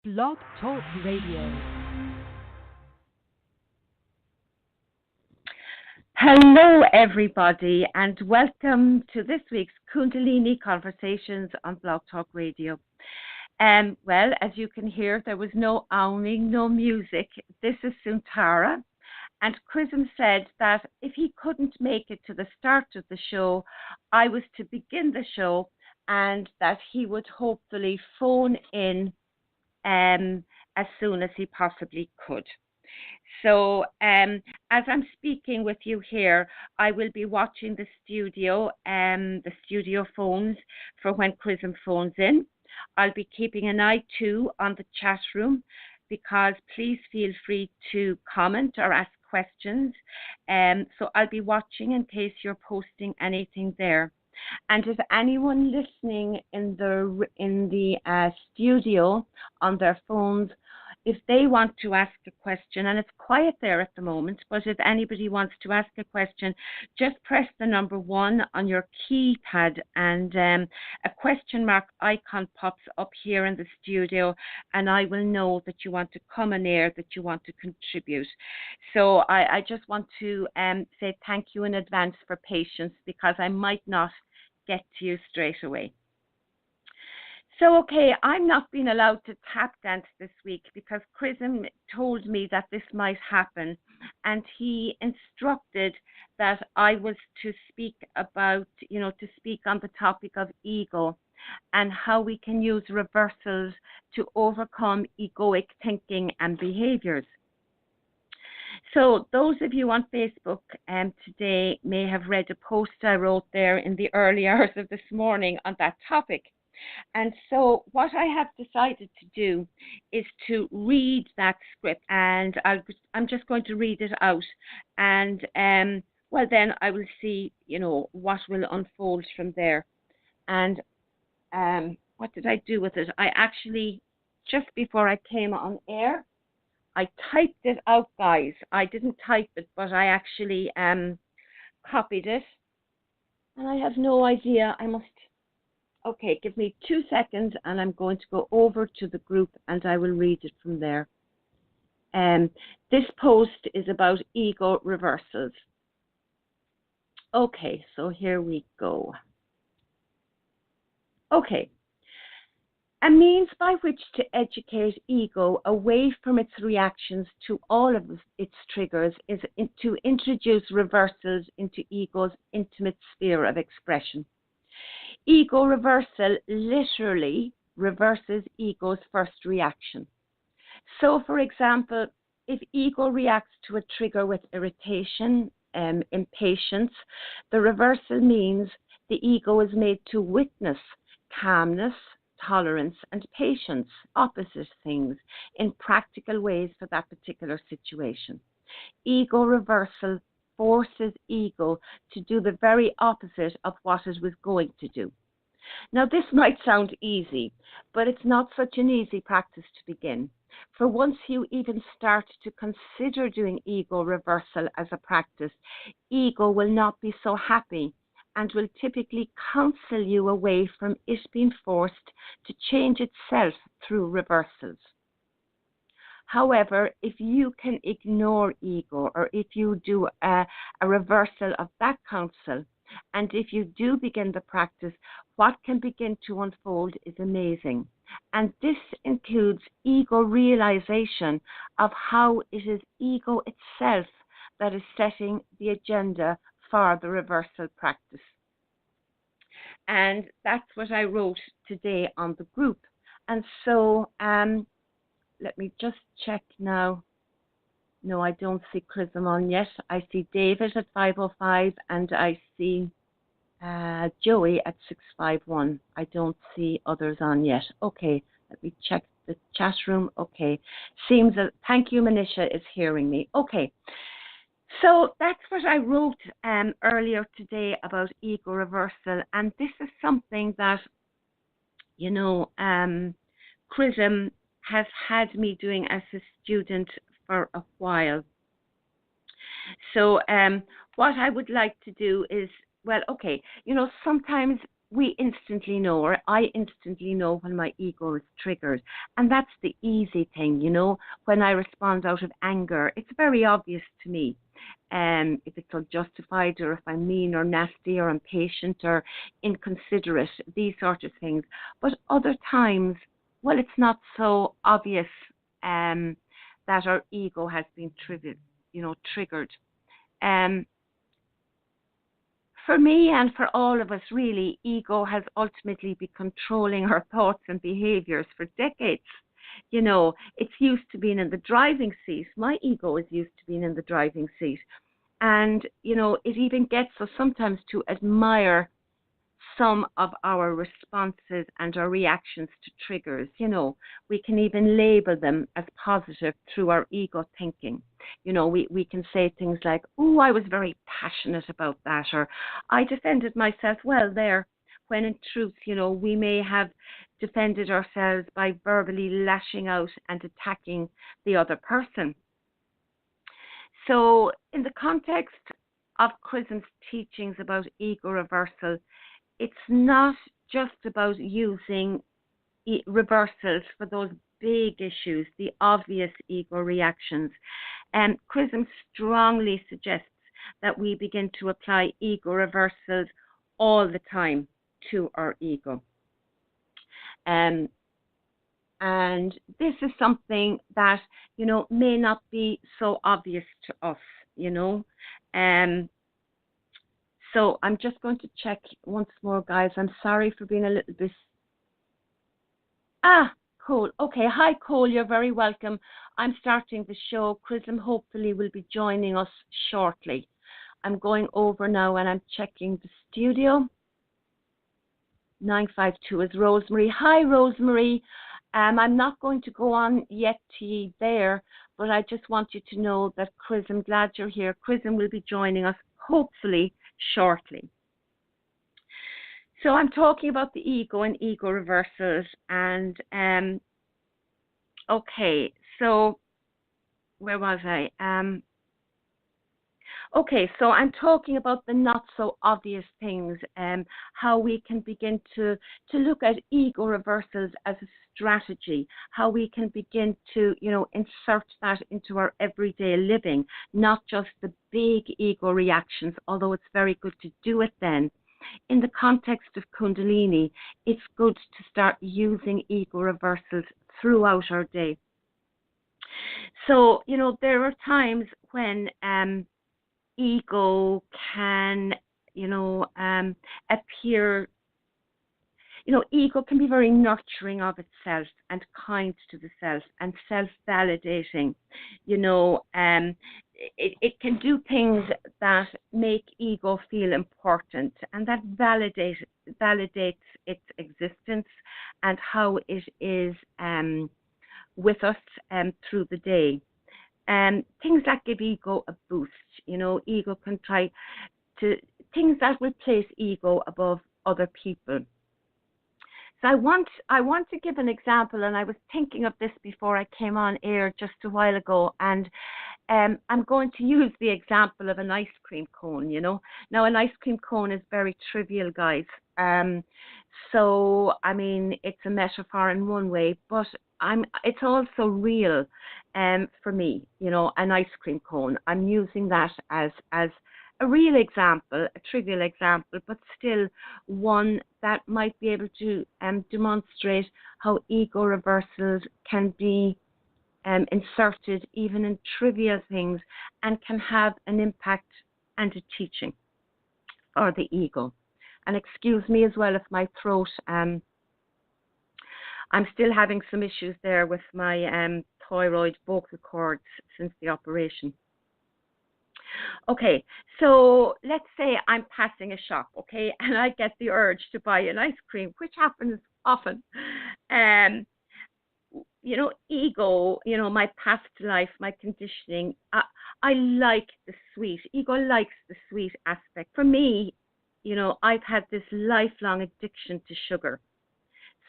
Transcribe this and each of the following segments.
Blog Talk Radio. Hello, everybody, and welcome to this week's Kundalini Conversations on Blog Talk Radio. Well, as you can hear, there was no owning, no music. This is Suntara, and Chrism said that if he couldn't make it to the start of the show, I was to begin the show, and that he would hopefully phone in as soon as he possibly could. So as I'm speaking with you here, I will be watching the studio phones for when Chrism phones in. I'll be keeping an eye too on the chat room, because please feel free to comment or ask questions. So I'll be watching in case you're posting anything there. And if anyone listening in the studio on their phones, if they want to ask a question, and it's quiet there at the moment, but if anybody wants to ask a question, just press the number 1 on your keypad, and a question mark icon pops up here in the studio, and I will know that you want to come on air, that you want to contribute. So I just want to say thank you in advance for patience, because I might not get to you straight away. So, okay, I'm not being allowed to tap dance this week because Chrism told me that this might happen, and he instructed that I was to speak about, to speak on the topic of ego and how we can use reversals to overcome egoic thinking and behaviors. So those of you on Facebook today may have read a post I wrote there in the early hours of this morning on that topic. And so what I have decided to do is to read that script, and I'm just going to read it out, and well, then I will see, what will unfold from there. And what did I do with it? I actually, just before I came on air, I typed it out, guys. I didn't type it, but I actually copied it, and I have no idea. Okay, give me 2 seconds, and I'm going to go over to the group, and I will read it from there. This post is about ego reversals. Okay, so here we go. Okay. A means by which to educate ego away from its reactions to all of its triggers is to introduce reversals into ego's intimate sphere of expression. Ego reversal literally reverses ego's first reaction. So, for example, if ego reacts to a trigger with irritation, impatience, the reversal means the ego is made to witness calmness, tolerance, and patience, opposite things, in practical ways for that particular situation. Ego reversal forces ego to do the very opposite of what it was going to do. Now, this might sound easy, but it's not such an easy practice to begin. For once you even start to consider doing ego reversal as a practice, ego will not be so happy and will typically counsel you away from it being forced to change itself through reversals. However, if you can ignore ego, or if you do a reversal of that counsel, and if you do begin the practice, what can begin to unfold is amazing. And this includes ego realization of how it is ego itself that is setting the agenda for the reversal practice. And that's what I wrote today on the group. And so let me just check now. No, I don't see Chrism on yet. I see David at 5:05, and I see Joey at 6:51. I don't see others on yet. Okay, let me check the chat room. Okay, seems that, thank you, Manisha is hearing me. Okay, so that's what I wrote earlier today about ego reversal, and this is something that, Chrism has had me doing as a student for a while. So what I would like to do is, well, okay, sometimes we instantly know, or I instantly know when my ego is triggered. And that's the easy thing, when I respond out of anger, it's very obvious to me. If it's unjustified, or if I'm mean or nasty or impatient or inconsiderate, these sort of things. But other times, well, it's not so obvious that our ego has been triggered. For me and for all of us, really, ego has ultimately been controlling our thoughts and behaviors for decades. It's used to being in the driving seat. My ego is used to being in the driving seat. And, it even gets us sometimes to admire some of our responses and our reactions to triggers. We can even label them as positive through our ego thinking. We can say things like, oh, I was very passionate about that, or I defended myself well there, when in truth, we may have defended ourselves by verbally lashing out and attacking the other person. So in the context of Chrism's teachings about ego reversal, it's not just about using reversals for those big issues, the obvious ego reactions. Chrism strongly suggests that we begin to apply ego reversals all the time to our ego. And this is something that, may not be so obvious to us, So I'm just going to check once more, guys. I'm sorry for being a little bit... Cole. Okay. Hi, Cole. You're very welcome. I'm starting the show. Chrism hopefully will be joining us shortly. I'm going over now and I'm checking the studio. 952 is Rosemary. Hi, Rosemary. I'm not going to go on yet to you there, but I just want you to know that Chrism, glad you're here. Chrism will be joining us hopefully shortly. So I'm talking about the ego and ego reversals. And okay, so where was I? Okay, so I'm talking about the not so obvious things, how we can begin to look at ego reversals as a strategy, how we can begin to, insert that into our everyday living, not just the big ego reactions, although it's very good to do it then. In the context of Kundalini, it's good to start using ego reversals throughout our day. So, there are times when ego can, appear, ego can be very nurturing of itself and kind to the self and self-validating. It can do things that make ego feel important, and that validates its existence and how it is with us through the day. Things that give ego a boost, ego can try to, things that will place ego above other people. So I want to give an example, and I was thinking of this before I came on air just a while ago, and I'm going to use the example of an ice cream cone, Now, an ice cream cone is very trivial, guys. So, I mean, it's a metaphor in one way, but it's also real for me, an ice cream cone. I'm using that as a real example, a trivial example, but still one that might be able to demonstrate how ego reversals can be inserted even in trivial things and can have an impact and a teaching for the ego. And excuse me as well if my throat, I'm still having some issues there with my thyroid vocal cords since the operation. Okay, so let's say I'm passing a shop, okay, and I get the urge to buy an ice cream, which happens often. Ego, my past life, my conditioning, I like the sweet. Ego likes the sweet aspect. For me, I've had this lifelong addiction to sugar.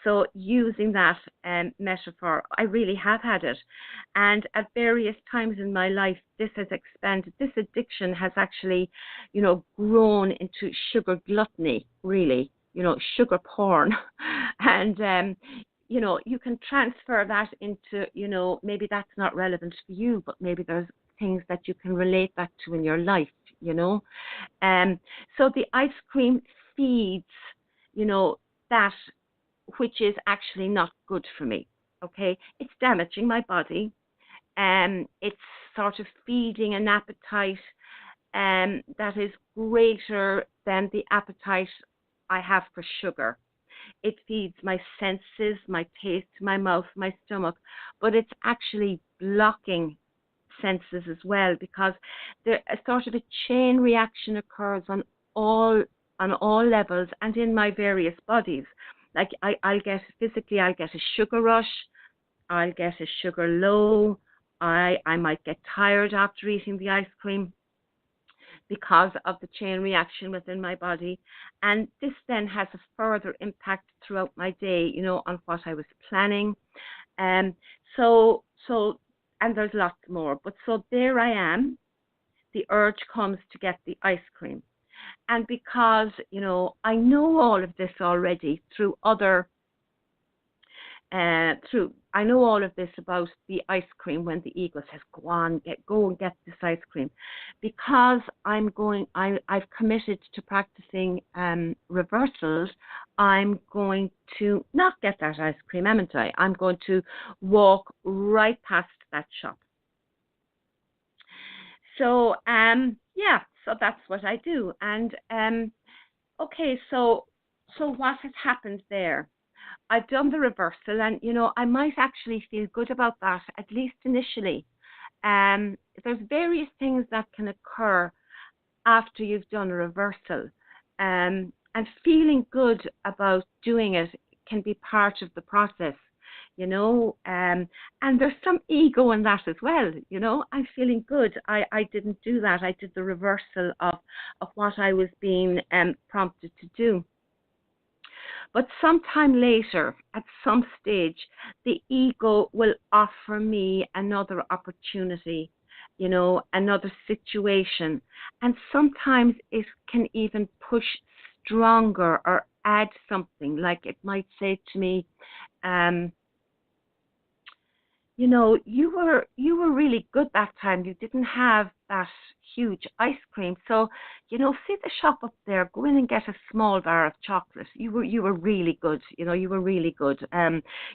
So using that metaphor, I really have had it. And at various times in my life, this has expanded. This addiction has actually, grown into sugar gluttony, really. sugar porn. And, you can transfer that into, maybe that's not relevant for you, but maybe there's things that you can relate that to in your life, So the ice cream feeds, that which is actually not good for me. Okay, it's damaging my body. It's sort of feeding an appetite that is greater than the appetite I have for sugar. It feeds my senses, my taste, my mouth, my stomach, but it's actually blocking senses as well, because there a sort of a chain reaction occurs all on all levels and in my various bodies. Like I'll get a sugar rush, I'll get a sugar low, I might get tired after eating the ice cream because of the chain reaction within my body. And this then has a further impact throughout my day, on what I was planning. Um, so, and there's lots more. But so there I am, the urge comes to get the ice cream. And because, I know all of this already through I know all of this about the ice cream when the ego says, go and get this ice cream. Because I've committed to practicing reversals, I'm going to not get that ice cream, haven't I? I'm going to walk right past that shop. So, so that's what I do. And, okay, so what has happened there? I've done the reversal, and I might actually feel good about that, at least initially. There's various things that can occur after you've done a reversal, and feeling good about doing it can be part of the process, and there's some ego in that as well. I'm feeling good. I didn't do that. I did the reversal of what I was being prompted to do. But sometime later, at some stage, the ego will offer me another opportunity, another situation. And sometimes it can even push stronger or add something. Like it might say to me, you were really good that time. You didn't have that huge ice cream. So, see the shop up there, go in and get a small bar of chocolate. You were really good. You were really good.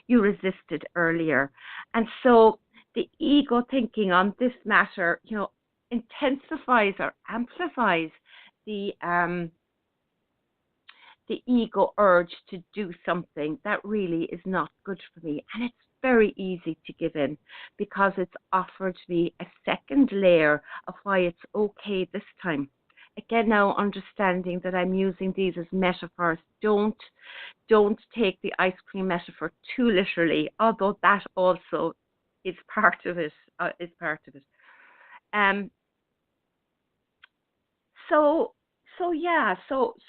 You resisted earlier. And so the ego thinking on this matter, intensifies or amplifies the ego urge to do something that really is not good for me. And it's very easy to give in because it's offered me a second layer of why it's okay this time. Again, now understanding that I'm using these as metaphors. Don't take the ice cream metaphor too literally, although that also is part of it. So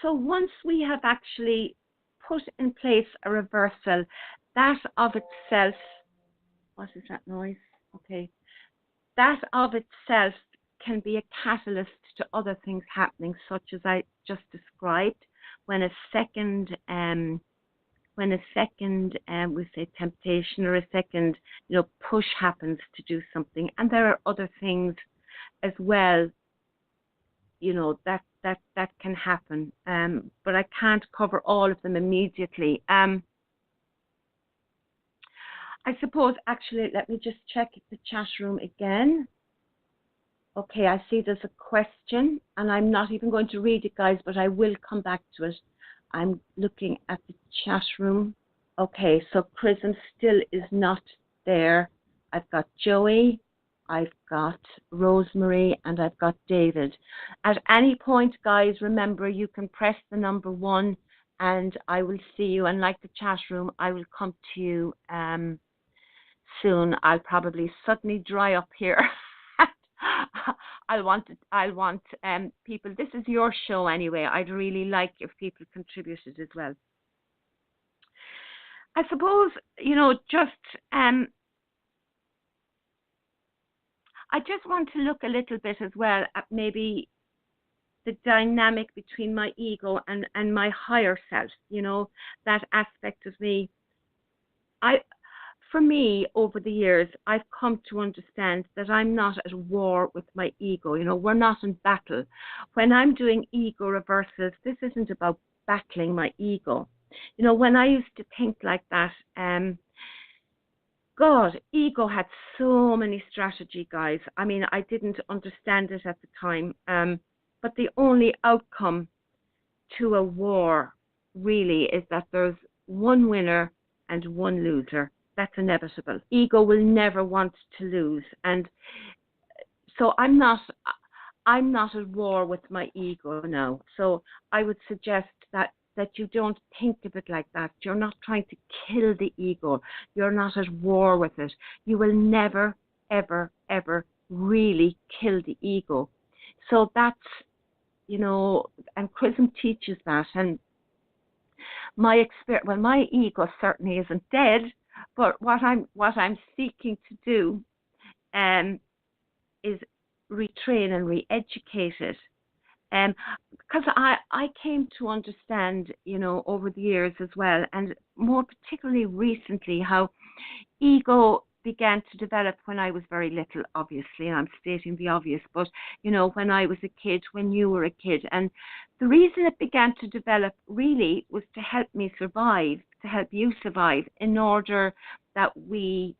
once we have actually put in place a reversal, that of itself, what is that noise? Okay, that of itself can be a catalyst to other things happening, such as I just described. When a second, we say temptation, or a second, push happens to do something, and there are other things as well, that can happen. But I can't cover all of them immediately. I suppose, actually, let me just check the chat room again. Okay, I see there's a question, and I'm not even going to read it, guys, but I will come back to it. I'm looking at the chat room. Okay, so Chrism still is not there. I've got Joey, I've got Rosemary, and I've got David. At any point, guys, remember you can press the number 1 and I will see you. And like the chat room, I will come to you soon. I'll probably suddenly dry up here. I want people. This is your show anyway. I'd really like if people contributed as well. I suppose, I just want to look a little bit as well at maybe the dynamic between my ego and my higher self, that aspect of me. For me, over the years, I've come to understand that I'm not at war with my ego. We're not in battle. When I'm doing ego reversals, this isn't about battling my ego. When I used to think like that, God, ego had so many strategy, guys. I mean, I didn't understand it at the time. But the only outcome to a war really is that there's one winner and one loser. That's inevitable. Ego will never want to lose. And so I'm not at war with my ego now. So I would suggest that you don't think of it like that. You're not trying to kill the ego. You're not at war with it. You will never, ever, ever really kill the ego. So that's, and Chrism teaches that. And my ego certainly isn't dead, but what I'm seeking to do is retrain and re-educate it. Because I came to understand, over the years as well, and more particularly recently, how ego began to develop when I was very little, obviously, and I'm stating the obvious, but, when I was a kid, when you were a kid. And the reason it began to develop really was to help me survive, to help you survive, in order that we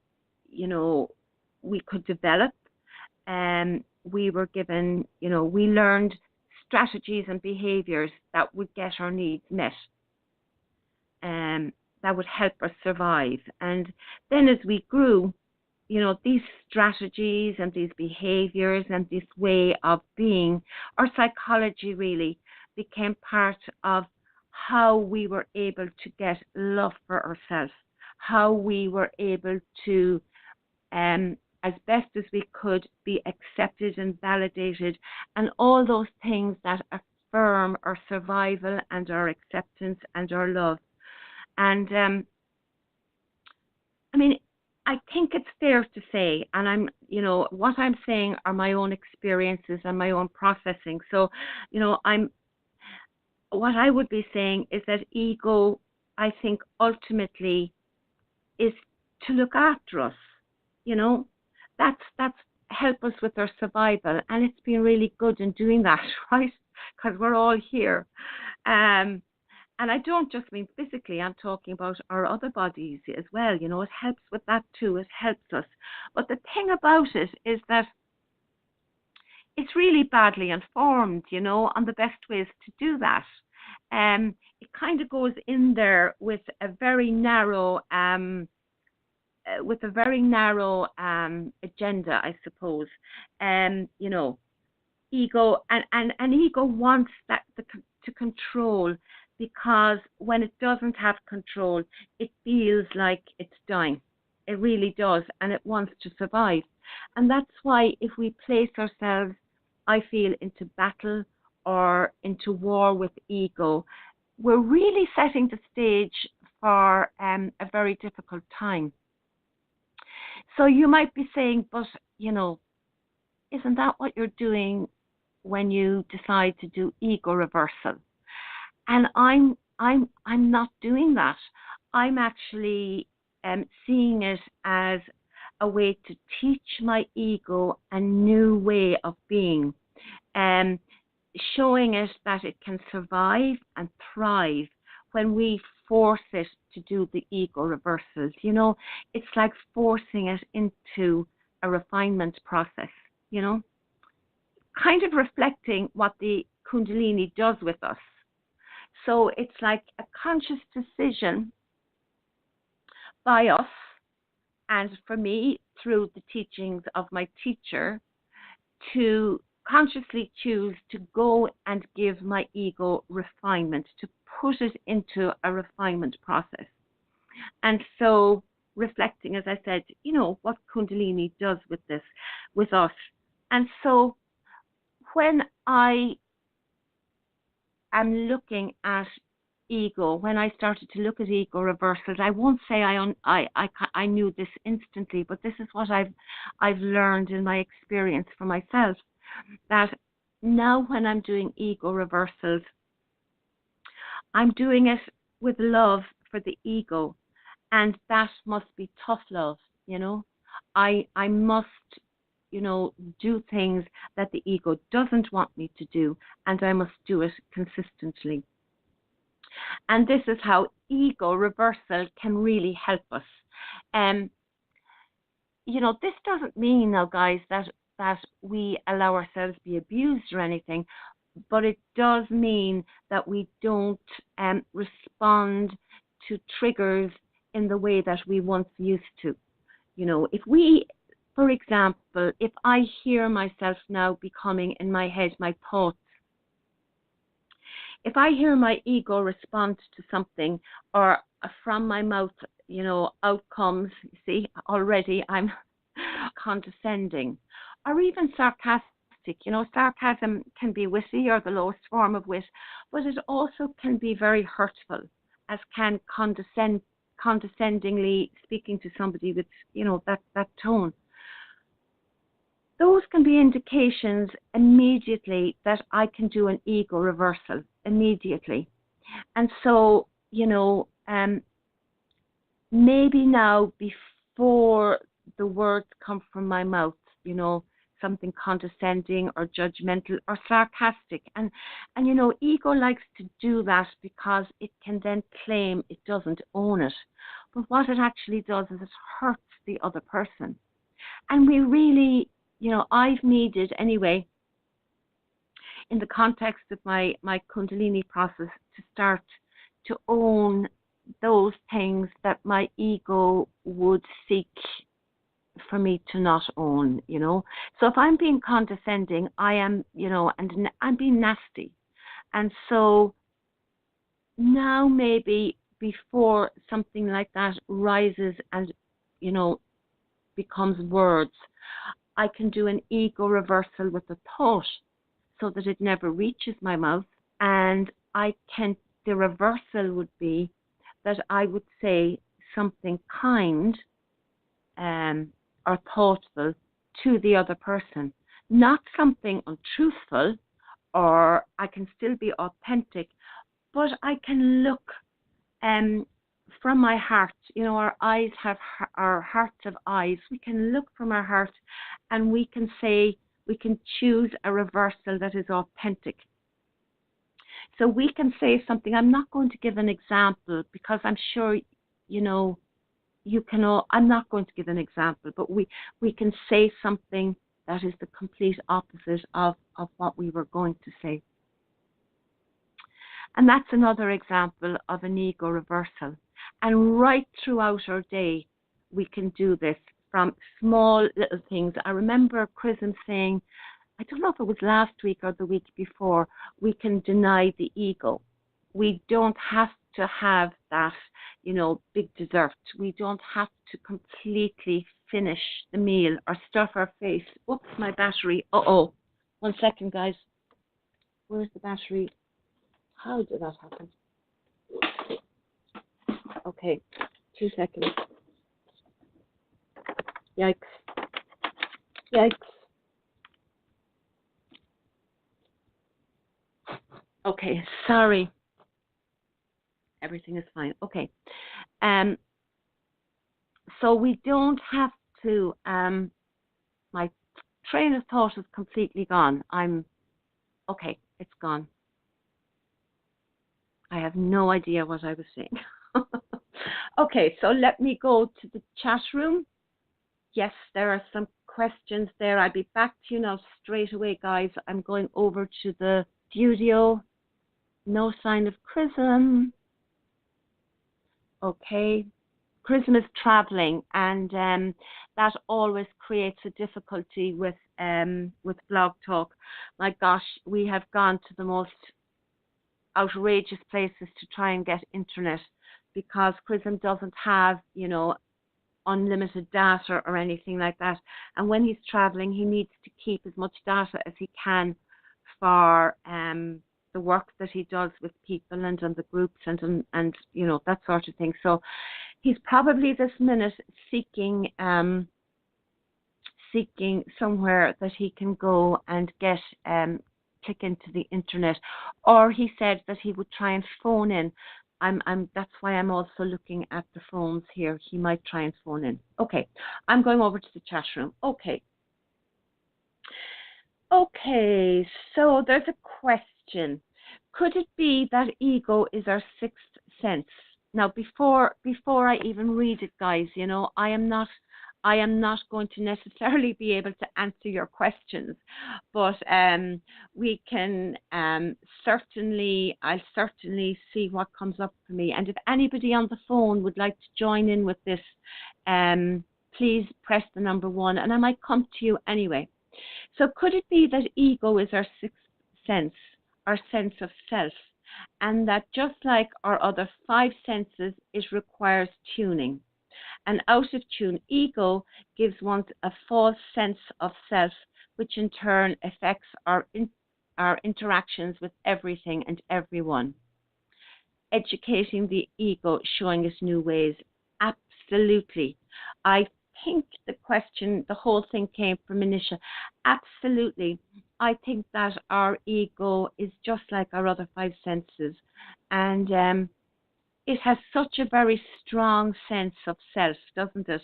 could develop. We were given, we learned strategies and behaviors that would get our needs met, that would help us survive. And then as we grew, these strategies and these behaviors and this way of being, our psychology really became part of how we were able to get love for ourselves, how we were able to, as best as we could, be accepted and validated, and all those things that affirm our survival and our acceptance and our love. And I mean, I think it's fair to say, and what I'm saying are my own experiences and my own processing. So, what I would be saying is that ego, I think, ultimately is to look after us. That's help us with our survival, and it's been really good in doing that, right? Because we're all here. And I don't just mean physically, I'm talking about our other bodies as well. It helps with that too. It helps us. But the thing about it is that it's really badly informed, on the best ways to do that. It kind of goes in there with a very narrow agenda, I suppose. Ego and ego wants that to control, because when it doesn't have control, it feels like it's dying. It really does, and it wants to survive. And that's why if we place ourselves, I feel, into battle or into war with ego, we're really setting the stage for a very difficult time. So you might be saying, but, isn't that what you're doing when you decide to do ego reversal? And I'm not doing that. I'm actually seeing it as a way to teach my ego a new way of being, showing it that it can survive and thrive when we force it to do the ego reversals. It's like forcing it into a refinement process, kind of reflecting what the Kundalini does with us. So it's like a conscious decision by us, and for me, through the teachings of my teacher, to consciously choose to go and give my ego refinement, to put it into a refinement process. And so reflecting, as I said, what Kundalini does with this, with us. And so when I am looking at ego, when I started to look at ego reversals, I won't say I knew this instantly, but this is what I've learned in my experience for myself, that now when I'm doing ego reversals, I'm doing it with love for the ego, and that must be tough love, you know. I must, you know, do things that the ego doesn't want me to do, and I must do it consistently. And this is how ego reversal can really help us. Um, you know, this doesn't mean now, guys, that we allow ourselves to be abused or anything, but it does mean that we don't respond to triggers in the way that we once used to. You know, if we, for example, if I hear myself now becoming in my head, my thoughts, if I hear my ego respond to something, or from my mouth, you know, out comes, see, already I'm condescending, or even sarcastic. You know, sarcasm can be witty or the lowest form of wit, but it also can be very hurtful, as can condescendingly speaking to somebody with, you know, that tone. Those can be indications immediately that I can do an ego reversal immediately. And so, you know, maybe now before the words come from my mouth, you know, something condescending or judgmental or sarcastic. And you know, ego likes to do that because it can then claim it doesn't own it. But what it actually does is it hurts the other person. And we really, you know, I've needed anyway, in the context of my Kundalini process, to start to own those things that my ego would seek for me to not own, you know. So if I'm being condescending, I am, you know, and I'm being nasty. And so now maybe before something like that rises and, you know, becomes words, I can do an ego reversal with the thought so that it never reaches my mouth. And the reversal would be that I would say something kind or thoughtful to the other person, not something untruthful, or I can still be authentic, but I can look from my heart. You know, our hearts have eyes. We can look from our heart, and we can choose a reversal that is authentic. So we can say something. I'm not going to give an example because I'm sure, you know, you can all, I'm not going to give an example, but we can say something that is the complete opposite of what we were going to say. And that's another example of an ego reversal. And right throughout our day, we can do this from small little things. I remember Chrism saying, I don't know if it was last week or the week before, we can deny the ego. We don't have to have that, you know, big dessert. We don't have to completely finish the meal or stuff our face. Oops, my battery. Uh-oh. 1 second, guys. Where's the battery? How did that happen? Okay, 2 seconds. Yikes. Yikes. Okay, sorry. Everything is fine. Okay. So we don't have to, my train of thought is completely gone. Okay, it's gone. I have no idea what I was saying. Okay, so let me go to the chat room. Yes, there are some questions there. I'll be back to you now straight away, guys. I'm going over to the studio. No sign of Chrism. Okay. Chrism is traveling, and that always creates a difficulty with Blog Talk. My gosh, we have gone to the most outrageous places to try and get internet, because Chrism doesn't have, you know, unlimited data or anything like that. And when he's traveling, he needs to keep as much data as he can for the work that he does with people and on the groups and you know, that sort of thing. So he's probably this minute seeking somewhere that he can go and get click into the internet. Or he said that he would try and phone in. That's why I'm also looking at the phones here. He might try and phone in. Okay, I'm going over to the chat room. Okay. Okay, so there's a question. Could it be that ego is our sixth sense? Now, before I even read it, guys, you know, I am not going to necessarily be able to answer your questions, but we can I'll certainly see what comes up for me. And if anybody on the phone would like to join in with this, please press the number 1, and I might come to you anyway. So could it be that ego is our sixth sense, our sense of self, and that just like our other 5 senses, it requires tuning? And out of tune, ego gives one a false sense of self, which in turn affects our interactions with everything and everyone. Educating the ego, showing us new ways. Absolutely. I think the whole thing came from Manisha. Absolutely. I think that our ego is just like our other 5 senses, and it has such a very strong sense of self, doesn't it?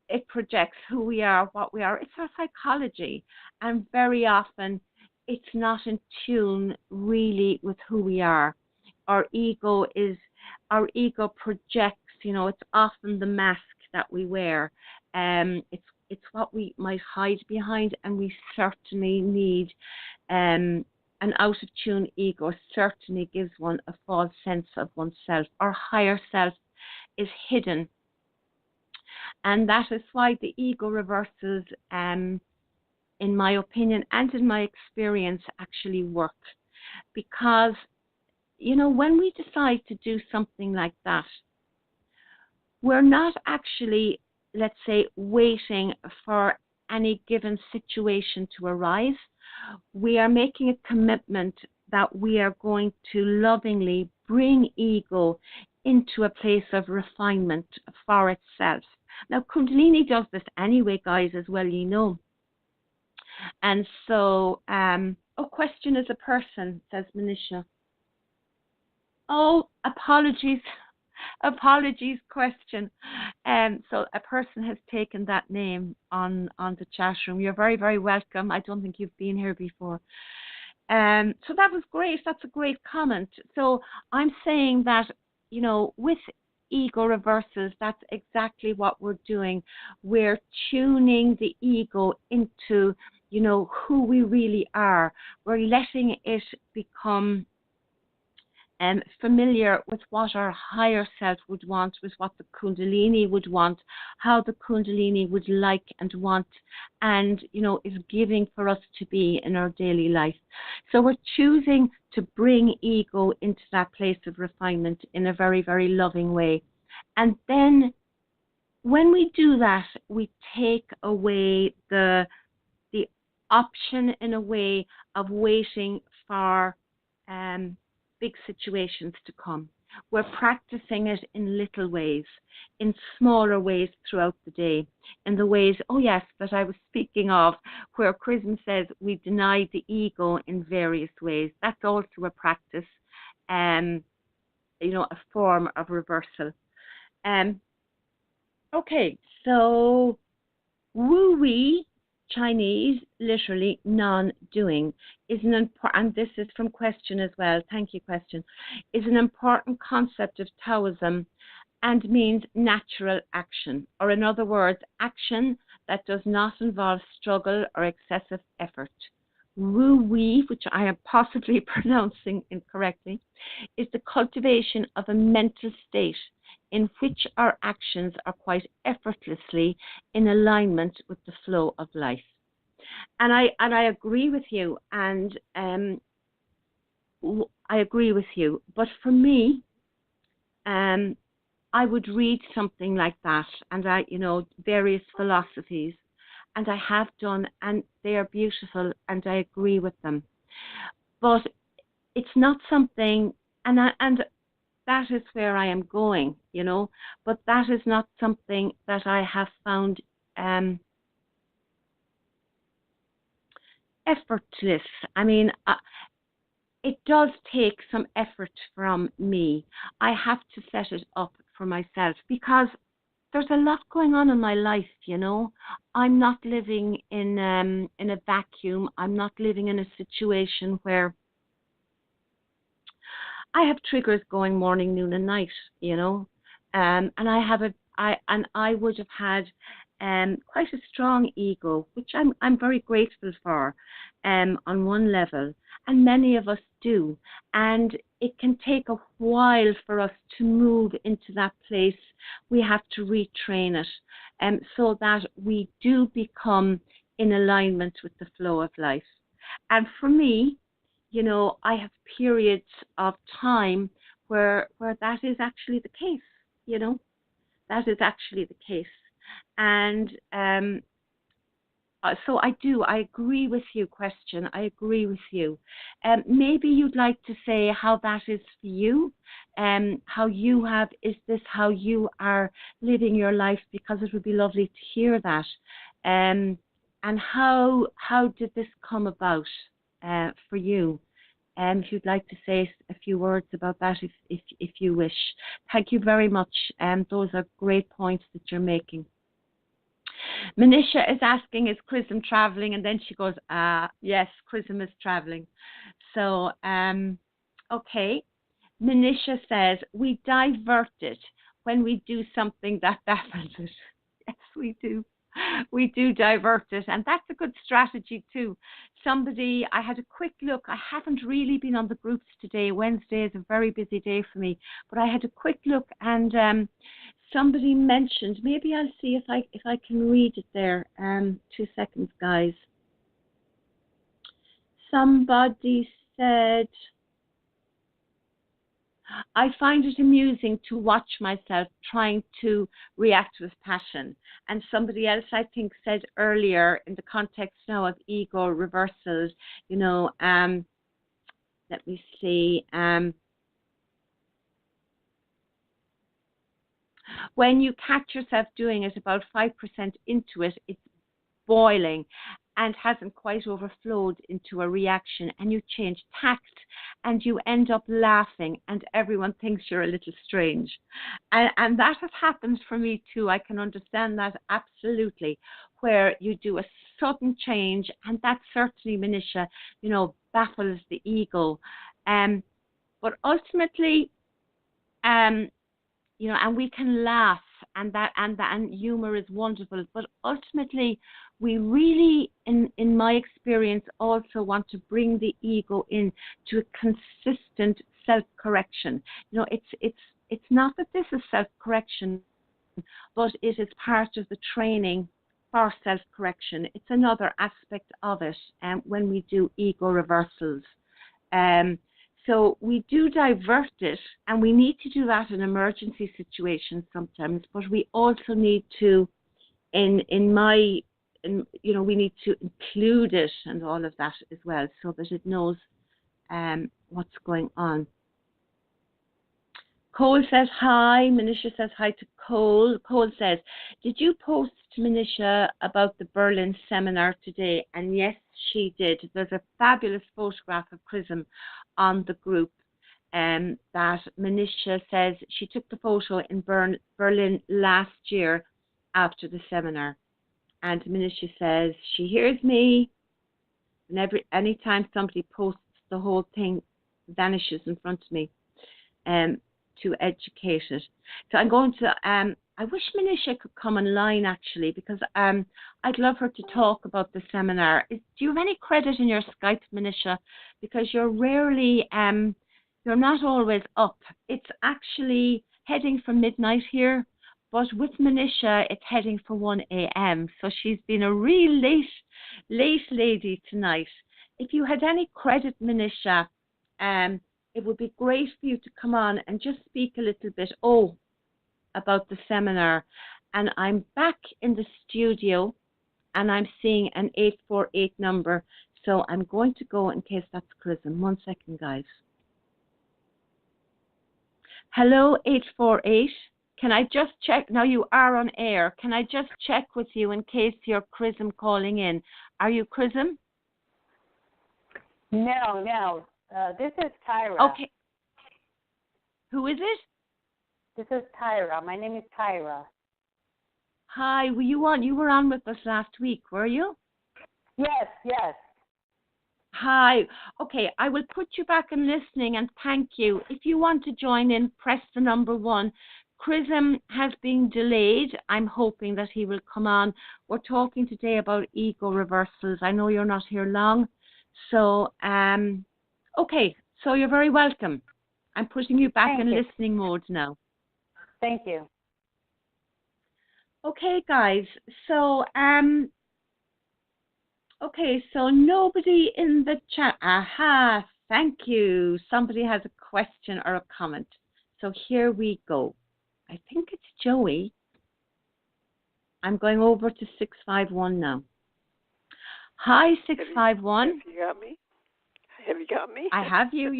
It projects who we are, what we are. It's our psychology, and very often it's not in tune really with who we are. Our ego projects, you know, it's often the mask that we wear. It's what we might hide behind, and we certainly need an out of tune ego certainly gives one a false sense of oneself. Our higher self is hidden, and that is why the ego reversals, in my opinion and in my experience, actually work. Because, you know, when we decide to do something like that, we're not actually, let's say, waiting for any given situation to arise. We are making a commitment that we are going to lovingly bring ego into a place of refinement for itself. Now, Kundalini does this anyway, guys, as well, you know. And so, question is a person, says Manisha. Oh, apologies. Apologies, question. So a person has taken that name on the chat room. You're very, very welcome. I don't think you've been here before. So that was great. That's a great comment. So I'm saying that, you know, with ego reversals, that's exactly what we're doing. We're tuning the ego into, you know, who we really are. We're letting it become familiar with what our higher self would want, with what the Kundalini would want, how the Kundalini would like and want, and, you know, is giving for us to be in our daily life. So we're choosing to bring ego into that place of refinement in a very, very loving way. And then when we do that, we take away the option, in a way, of waiting for big situations to come. We're practicing it in little ways, in smaller ways throughout the day, in the ways, oh yes, that I was speaking of, where Chrism says we deny the ego in various ways. That's also a practice, you know, a form of reversal. Okay, so Wu-wei, Chinese, literally non-doing, is an important, and this is from question as well, thank you question, is an important concept of Taoism and means natural action, or in other words, action that does not involve struggle or excessive effort. Wu-wei, which I am possibly pronouncing incorrectly, is the cultivation of a mental state in which our actions are quite effortlessly in alignment with the flow of life. And I agree with you, and I agree with you. But for me, I would read something like that, and various philosophies, and I have done, and they are beautiful, and I agree with them. But it's not something, and that is where I am going, but that is not something that I have found effortless. I mean, it does take some effort from me. I have to set it up for myself because there's a lot going on in my life, you know. I'm not living in a vacuum. I'm not living in a situation where I have triggers going morning, noon, and night, you know. And I would have had quite a strong ego, which I'm very grateful for, on one level, and many of us do. And it can take a while for us to move into that place. We have to retrain it, so that we do become in alignment with the flow of life. And for me, you know, I have periods of time where that is actually the case, you know, that is actually the case. And so I agree with you, question. I agree with you. Maybe you'd like to say how that is for you, how you have, is this how you are living your life? Because it would be lovely to hear that. And how did this come about for you? If you'd like to say a few words about that, if you wish. Thank you very much. Those are great points that you're making. Manisha is asking, is Chrism traveling? And then she goes, yes, Chrism is traveling. So, okay. Manisha says, we divert it when we do something that baffles it. Yes, we do. We do divert it, and that's a good strategy too. I had a quick look. I haven't really been on the groups today. Wednesday is a very busy day for me, but I had a quick look, and somebody mentioned. Maybe I'll see if I can read it there. 2 seconds, guys. Somebody said, I find it amusing to watch myself trying to react with passion. And somebody else, I think, said earlier in the context now of ego reversals, you know, let me see. When you catch yourself doing it about 5% into it, it's boiling and hasn't quite overflowed into a reaction, and you change tact and you end up laughing and everyone thinks you're a little strange. And that has happened for me too. I can understand that absolutely, where you do a sudden change, and that certainly, Manisha, you know, baffles the ego. But ultimately, you know, and we can laugh, and humor is wonderful, but ultimately we really, in my experience, also want to bring the ego in to a consistent self-correction. You know, it's not that this is self-correction, but it is part of the training for self-correction. It's another aspect of it, when we do ego reversals. So we do divert it, and we need to do that in emergency situations sometimes, but we also need to, you know, we need to include it and all of that as well, so that it knows what's going on. Cole says hi. Manisha says hi to Cole. Cole says, did you post to Manisha about the Berlin seminar today? And yes, she did. There's a fabulous photograph of Chrism on the group, that Manisha says she took the photo in Berlin last year after the seminar. And Manisha says she hears me, and anytime somebody posts, the whole thing vanishes in front of me. To educate it. So I'm going to, I wish Manisha could come online actually, because I'd love her to talk about the seminar. Do you have any credit in your Skype, Manisha? Because you're rarely, you're not always up. It's actually heading for midnight here, but with Manisha, it's heading for 1 a.m. So she's been a real late lady tonight. If you had any credit, Manisha, it would be great for you to come on and just speak a little bit about the seminar. And I'm back in the studio, and I'm seeing an 848 number. So I'm going to go in case that's Chrism. 1 second, guys. Hello, 848. Can I just check? Now you are on air. Can I just check with you in case you're Chrism calling in? Are you Chrism? No. This is Tyra. Okay. Who is it? This is Tyra. My name is Tyra. Hi, were you on? You were on with us last week, were you? Yes. Hi. Okay, I will put you back in listening and thank you. If you want to join in, press the number 1. Chrism has been delayed. I'm hoping that he will come on. We're talking today about ego reversals. I know you're not here long. So, okay, so you're very welcome. I'm putting you back in listening mode now. Thank you. Okay, guys. So, okay, so nobody in the chat. Aha, thank you. Somebody has a question or a comment. So here we go. I think it's Joey. I'm going over to 651 now. Hi, 651. Have you got me? Have you got me? I have you.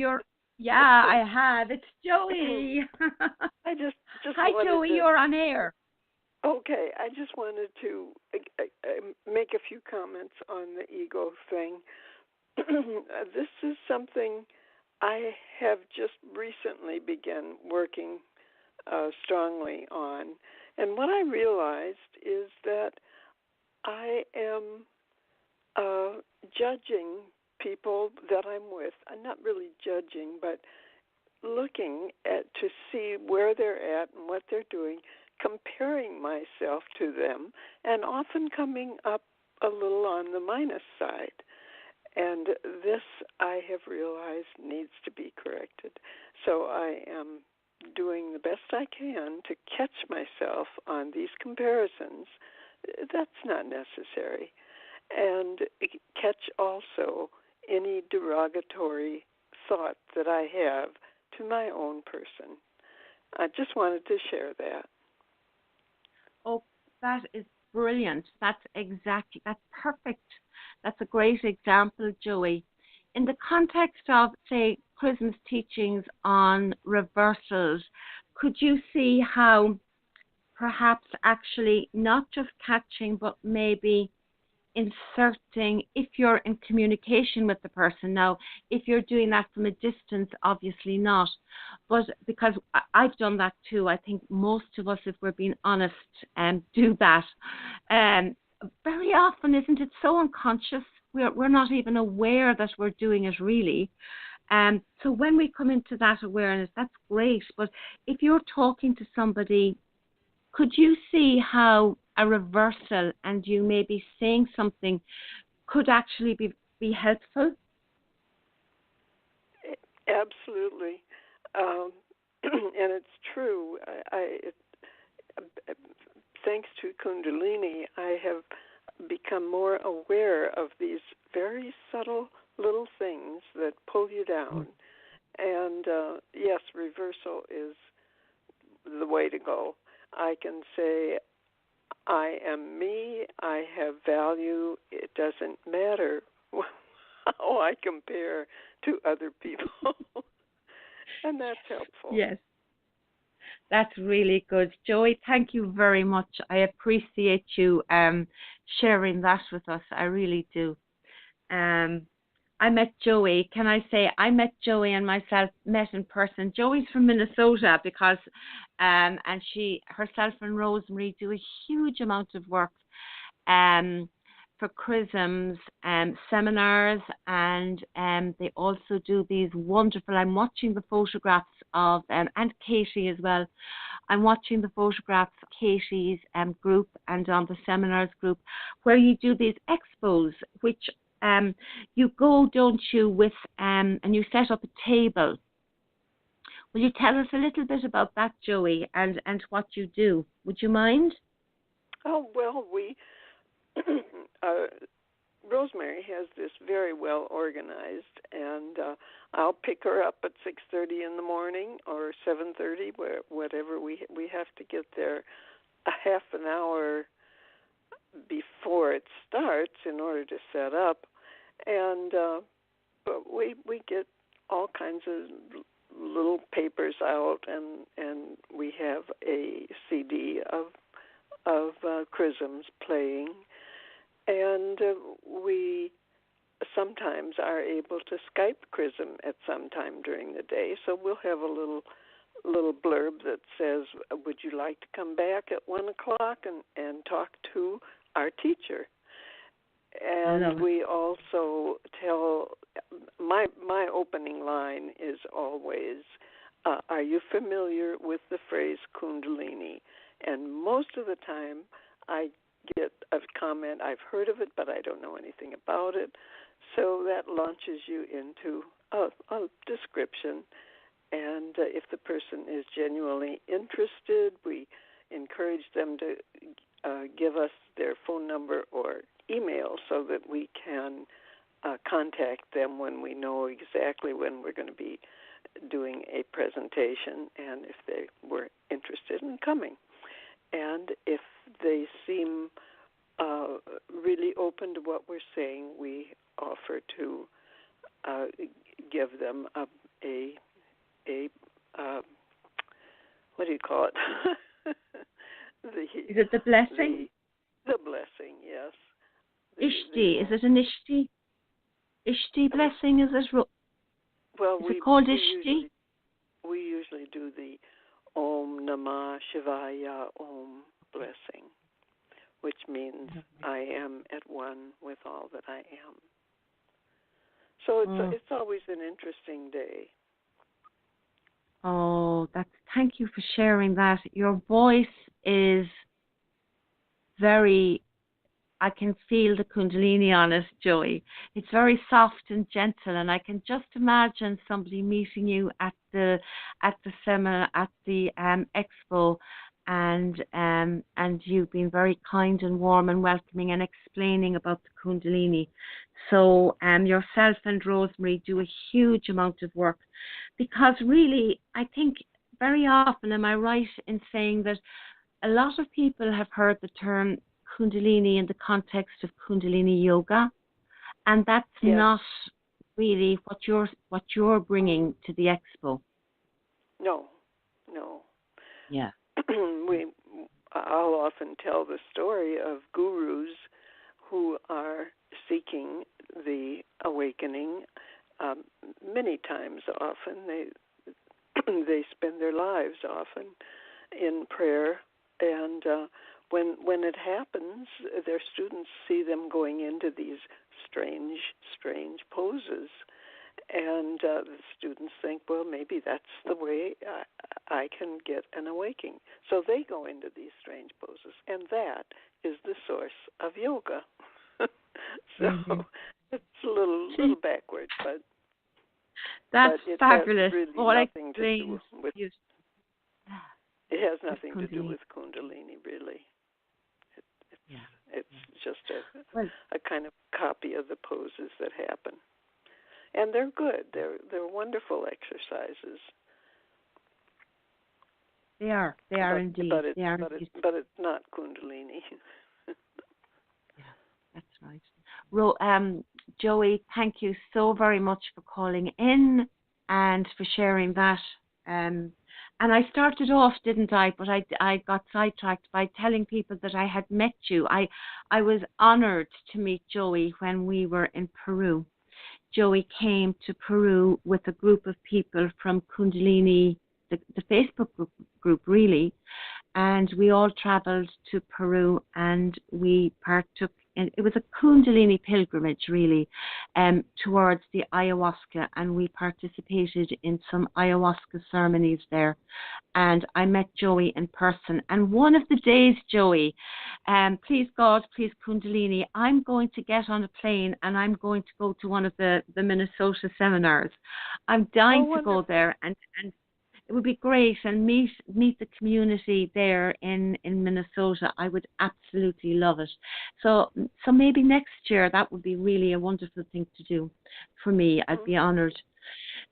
Yeah, I have. It's Joey. I just Hi, Joey. You're on air. Okay, I just wanted to make a few comments on the ego thing. This is something I have just recently begun working strongly on. And what I realized is that I am judging people that I'm with. I'm not really judging, but looking to see where they're at and what they're doing, comparing myself to them, and often coming up a little on the minus side. And this, I have realized, needs to be corrected. So I am doing the best I can to catch myself on these comparisons. That's not necessary. And catch also any derogatory thought that I have to my own person. I just wanted to share that. Oh, that is brilliant. That's perfect. That's a great example, Joey. In the context of, say, Chrism's teachings on reversals, could you see how perhaps actually not just catching, but maybe inserting, if you're in communication with the person. Now, if you're doing that from a distance, obviously not, but because I've done that too. I think most of us, if we're being honest, do that. Very often, isn't it so unconscious? We're not even aware that we're doing it really. So when we come into that awareness, that's great. But if you're talking to somebody, could you see how a reversal and you maybe saying something could actually be helpful? Absolutely. And it's true. Thanks to Kundalini, I have become more aware of these very subtle little things that pull you down. And yes, reversal is the way to go. I can say, I am me, I have value, it doesn't matter how I compare to other people. And that's helpful. Yes, that's really good. Joey, thank you very much. I appreciate you sharing that with us. I really do. I met Joey. Can I say I met Joey and myself met in person. Joey's from Minnesota because and herself and Rosemary do a huge amount of work for Chrism's seminars, and they also do these wonderful, I'm watching the photographs of and Katie as well. I'm watching the photographs of Katie's group and on the seminars group where you do these expos, which you go, don't you, with and you set up a table. Will you tell us a little bit about that, Joey, and what you do? Would you mind? Oh, well, we Rosemary has this very well organized, and I'll pick her up at 6:30 in the morning or 7:30, whatever we have to get there a half an hour before it starts in order to set up, and but we get all kinds of little papers out, and we have a CD of Chrism's playing, and we sometimes are able to Skype Chrism at some time during the day. So we'll have a little blurb that says, would you like to come back at 1 o'clock and talk to our teacher? And we also tell, my opening line is always, are you familiar with the phrase Kundalini? And most of the time I get a comment, I've heard of it, but I don't know anything about it. So that launches you into a description. And if the person is genuinely interested, we encourage them to give us their phone number or email so that we can contact them when we know exactly when we're going to be doing a presentation and if they were interested in coming. And if they seem really open to what we're saying, we offer to give them a what do you call it? Is it the blessing? The blessing, yes. Ishti. Is it an Ishti? Ishti blessing, is it? Well, is it called Ishti? We usually do the Om Namah Shivaya Om blessing, which means I am at one with all that I am. So it's always an interesting day. Oh, thank you for sharing that. Your voice is very, I can feel the Kundalini on it, Joey. It's very soft and gentle, and I can just imagine somebody meeting you at the seminar, at the expo, and you've been very kind and warm and welcoming and explaining about the Kundalini. So yourself and Rosemary do a huge amount of work, because really, I think very often, am I right in saying that a lot of people have heard the term Kundalini in the context of Kundalini yoga, and that's not really what you're bringing to the expo. No. Yeah. I'll often tell the story of gurus who are seeking the awakening. Many times, often they spend their lives often in prayer, and when it happens, their students see them going into these strange poses, and the students think, well, maybe that's the way I can get an awakening. So they go into these strange poses, and that is the source of yoga. So it's a little backward, but that's it fabulous. has really nothing to do with. It has nothing to do with Kundalini, really. It's just a kind of copy of the poses that happen, and they're good. They're wonderful exercises. They are indeed. But it's not Kundalini. Yeah, that's right. Joey, thank you so very much for calling in and for sharing that. And I started off, didn't I? But I got sidetracked by telling people that I had met you. I was honored to meet Joey when we were in Peru. Joey came to Peru with a group of people from Kundalini, the Facebook group really, and we all traveled to Peru and we partook in, it was a Kundalini pilgrimage really, towards the ayahuasca, and we participated in some ayahuasca ceremonies there, and I met Joey in person. And one of the days, Joey, please God, please Kundalini, I'm going to get on a plane and I'm going to go to one of the Minnesota seminars. I'm dying to go there and it would be great and meet the community there in Minnesota. I would absolutely love it. So maybe next year that would be really a wonderful thing to do for me. I'd be honored.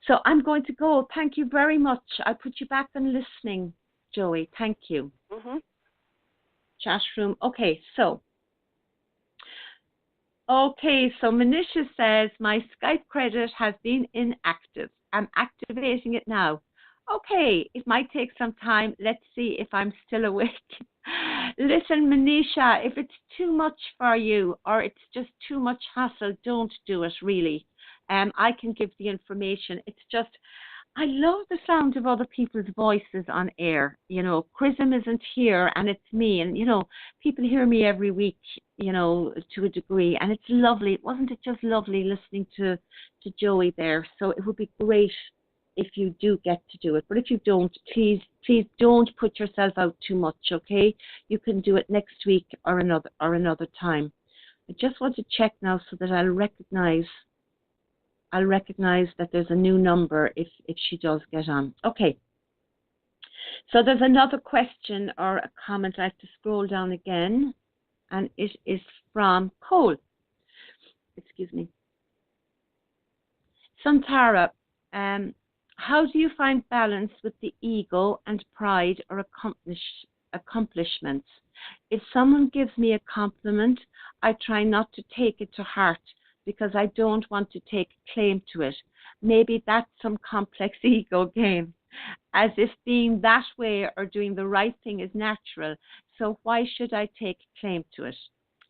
So I'm going to go. Thank you very much. I put you back on listening, Joey. Thank you. Chat room. Okay, so Manisha says my Skype credit has been inactive. I'm activating it now. Okay, it might take some time. Let's see if I'm still awake. Listen, Manisha, if it's too much for you or it's just too much hassle, don't do it really. I can give the information. It's just, I love the sound of other people's voices on air. You know, Chrism isn't here and it's me. And, you know, people hear me every week, you know, to a degree. And it's lovely. Wasn't it just lovely listening to Joey there? So it would be great if you do get to do it. But if you don't, please don't put yourself out too much, okay? You can do it next week or another time. I just want to check now so that I'll recognize that there's a new number if she does get on. Okay. So there's another question or a comment. I have to scroll down again, and it is from Cole. Excuse me. Santara, how do you find balance with the ego and pride or accomplishments? If someone gives me a compliment, I try not to take it to heart because I don't want to take claim to it. Maybe that's some complex ego game, as if being that way or doing the right thing is natural. So why should I take claim to it?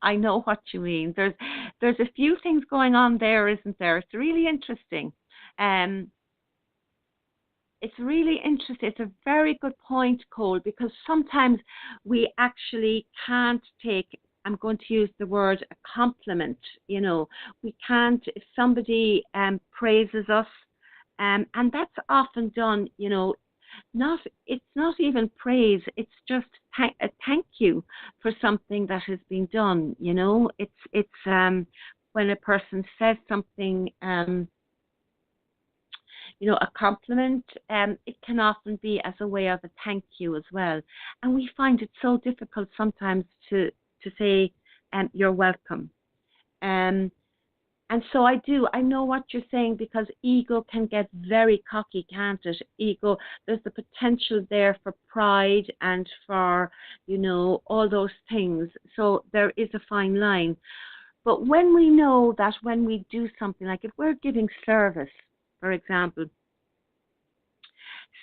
I know what you mean. There's a few things going on there, isn't there? It's really interesting. It's really interesting. It's a very good point, Cole, because sometimes we actually can't take, I'm going to use the word a compliment, you know, we can't, if somebody praises us, and that's often done, you know, it's not even praise, it's just a thank you for something that has been done, you know, it's when a person says something, you know, a compliment, it can often be as a way of a thank you as well. And we find it so difficult sometimes to say, you're welcome. And so I know what you're saying, because ego can get very cocky, can't it? Ego, there's the potential there for pride and for, you know, all those things. So there is a fine line. But when we know that when we do something, like if we're giving service, for example,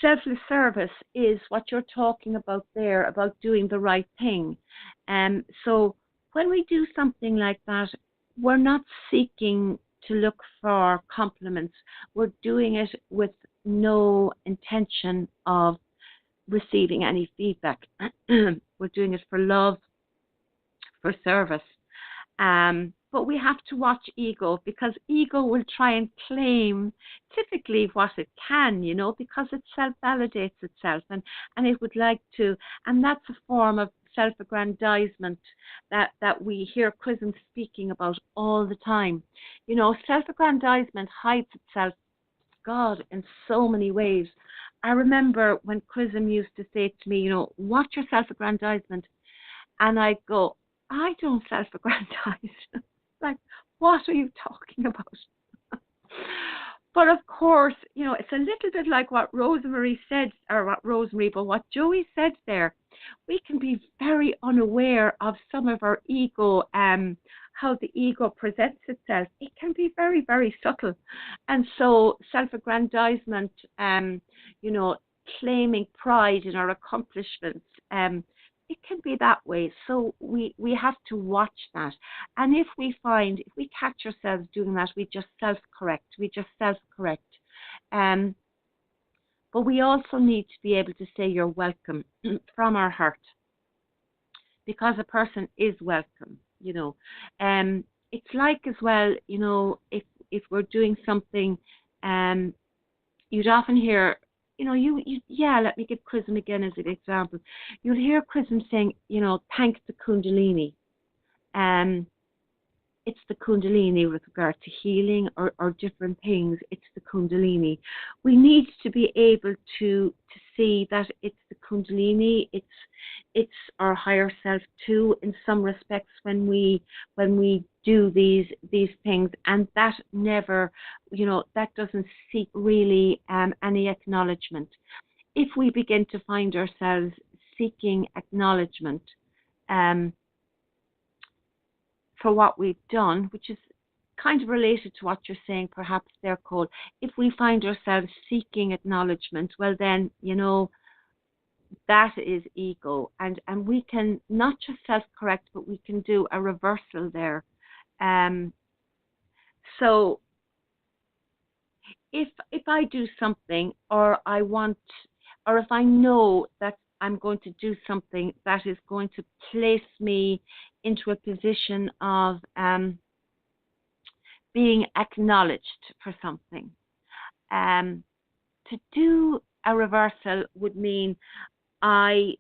selfless service is what you're talking about there, about doing the right thing. So when we do something like that, we're not seeking to look for compliments. We're doing it with no intention of receiving any feedback. We're doing it for love, for service. But we have to watch ego, because ego will try and claim typically what it can, you know, because it self-validates itself and it would like to, and that's a form of self-aggrandizement that we hear Chrism speaking about all the time. You know, self-aggrandizement hides itself, God, in so many ways. I remember when Chrism used to say to me, you know, watch your self-aggrandizement, and I'd go, I don't self-aggrandize. Like, what are you talking about? But of course, you know, it's a little bit like what Rosemary said, or what Joey said there. We can be very unaware of some of our ego, how the ego presents itself. It can be very, very subtle. And so self-aggrandizement, you know, claiming pride in our accomplishments, it can be that way. So we have to watch that. And if we catch ourselves doing that, we just self-correct. But we also need to be able to say you're welcome from our heart, because a person is welcome, you know. It's like as well, you know, if we're doing something, you'd often hear, you know, let me give Chrism again as an example. You'll hear Chrism saying, you know, thank the Kundalini. It's the Kundalini with regard to healing or different things. It's the Kundalini. We need to be able to see that it's the Kundalini. It's our higher self too, in some respects, when we do these things, and that never, you know, that doesn't seek really any acknowledgement. If we begin to find ourselves seeking acknowledgement for what we've done, which is kind of related to what you're saying perhaps there, Cole, if we find ourselves seeking acknowledgement, well then, you know, that is ego. And we can not just self-correct, but we can do a reversal there. So if I do something, or if I know that I'm going to do something that is going to place me into a position of being acknowledged for something, to do a reversal would mean I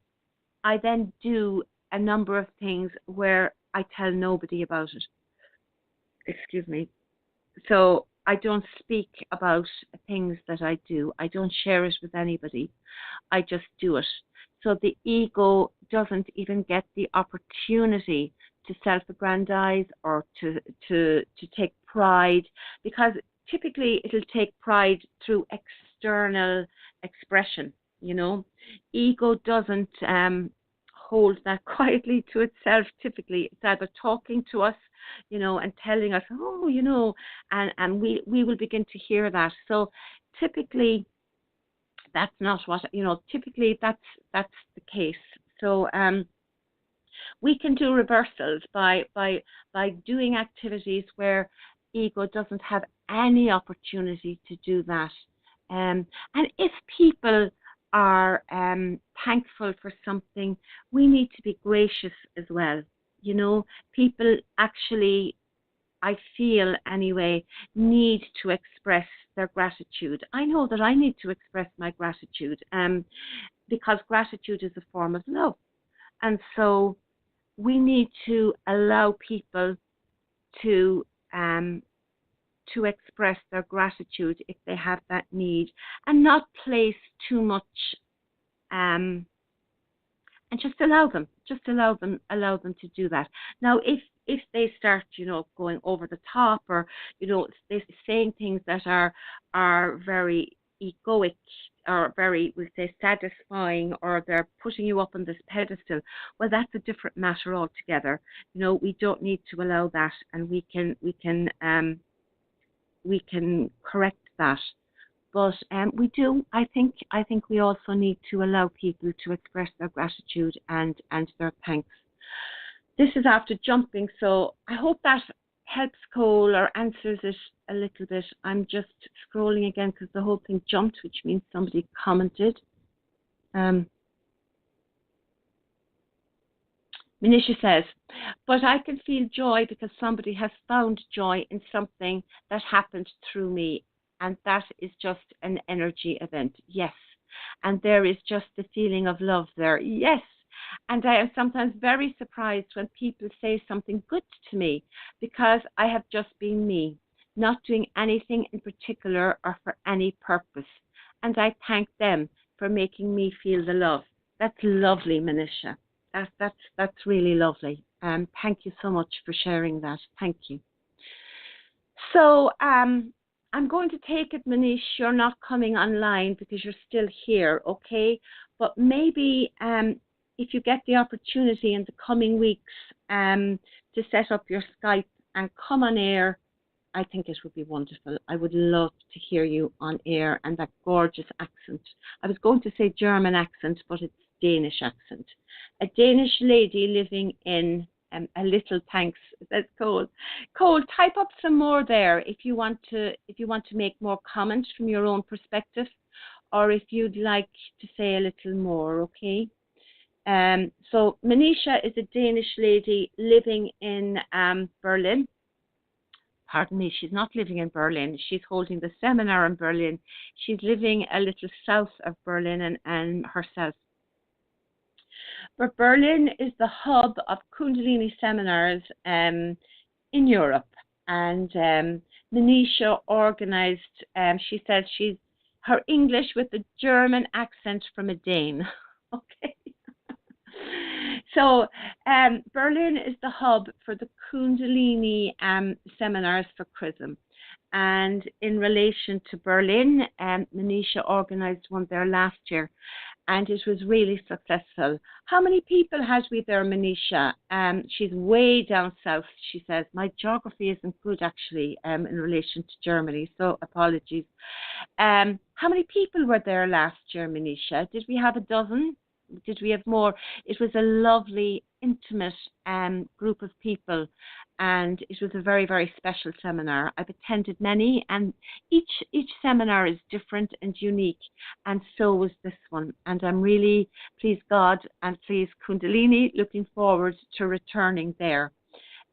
then do a number of things where I tell nobody about it. Excuse me. So I don't speak about things that I do. I don't share it with anybody. I just do it. So the ego doesn't even get the opportunity to self-aggrandize or to take pride, because typically it'll take pride through external expression. Ego doesn't hold that quietly to itself. Typically, it's either talking to us, and telling us, and we will begin to hear that. So typically, that's not what, typically that's the case. So we can do reversals by doing activities where ego doesn't have any opportunity to do that. And if people are thankful for something, we need to be gracious as well. People actually, I feel anyway, need to express their gratitude. I know that I need to express my gratitude because gratitude is a form of love. And so we need to allow people to express their gratitude if they have that need, and not place too much and just allow them to do that. Now, if they start, going over the top, or they're saying things that are very egoic, or very, we'll say, satisfying, or they're putting you up on this pedestal, well, that's a different matter altogether. We don't need to allow that, and we can correct that. But we do. I think we also need to allow people to express their gratitude and their thanks. This is after jumping, so I hope that helps, Cole, or answers it a little bit. I'm just scrolling again because the whole thing jumped, which means somebody commented. Manisha says, but I can feel joy because somebody has found joy in something that happened through me. And that is just an energy event. Yes. And there is just the feeling of love there. Yes. And I am sometimes very surprised when people say something good to me, because I have just been me, not doing anything in particular or for any purpose. And I thank them for making me feel the love. That's lovely, Manisha. That's really lovely. Thank you so much for sharing that. Thank you. So I'm going to take it, Manish, you're not coming online because you're still here, okay? But maybe if you get the opportunity in the coming weeks to set up your Skype and come on air, I think it would be wonderful. I would love to hear you on air, and that gorgeous accent. I was going to say German accent, but it's Danish accent. A Danish lady living in a little thanks. That's Cole. Cole, type up some more there if you want to make more comments from your own perspective, or if you'd like to say a little more, okay? So Manisha is a Danish lady living in Berlin. Pardon me, she's not living in Berlin. She's holding the seminar in Berlin. She's living a little south of Berlin and herself. But Berlin is the hub of Kundalini seminars in Europe. And Manisha organized, she said her English with a German accent from a Dane. Okay. So Berlin is the hub for the Kundalini seminars for Chrism. And in relation to Berlin, Manisha organized one there last year, and it was really successful. How many people had we there, Manisha? She's way down south, she says. My geography isn't good, actually, in relation to Germany, so apologies. How many people were there last year, Manisha? Did we have a dozen? did we have more? It was a lovely, intimate group of people, and it was a very, very special seminar. I've attended many, and each seminar is different and unique, and so was this one. And I'm really, please God and please Kundalini, looking forward to returning there.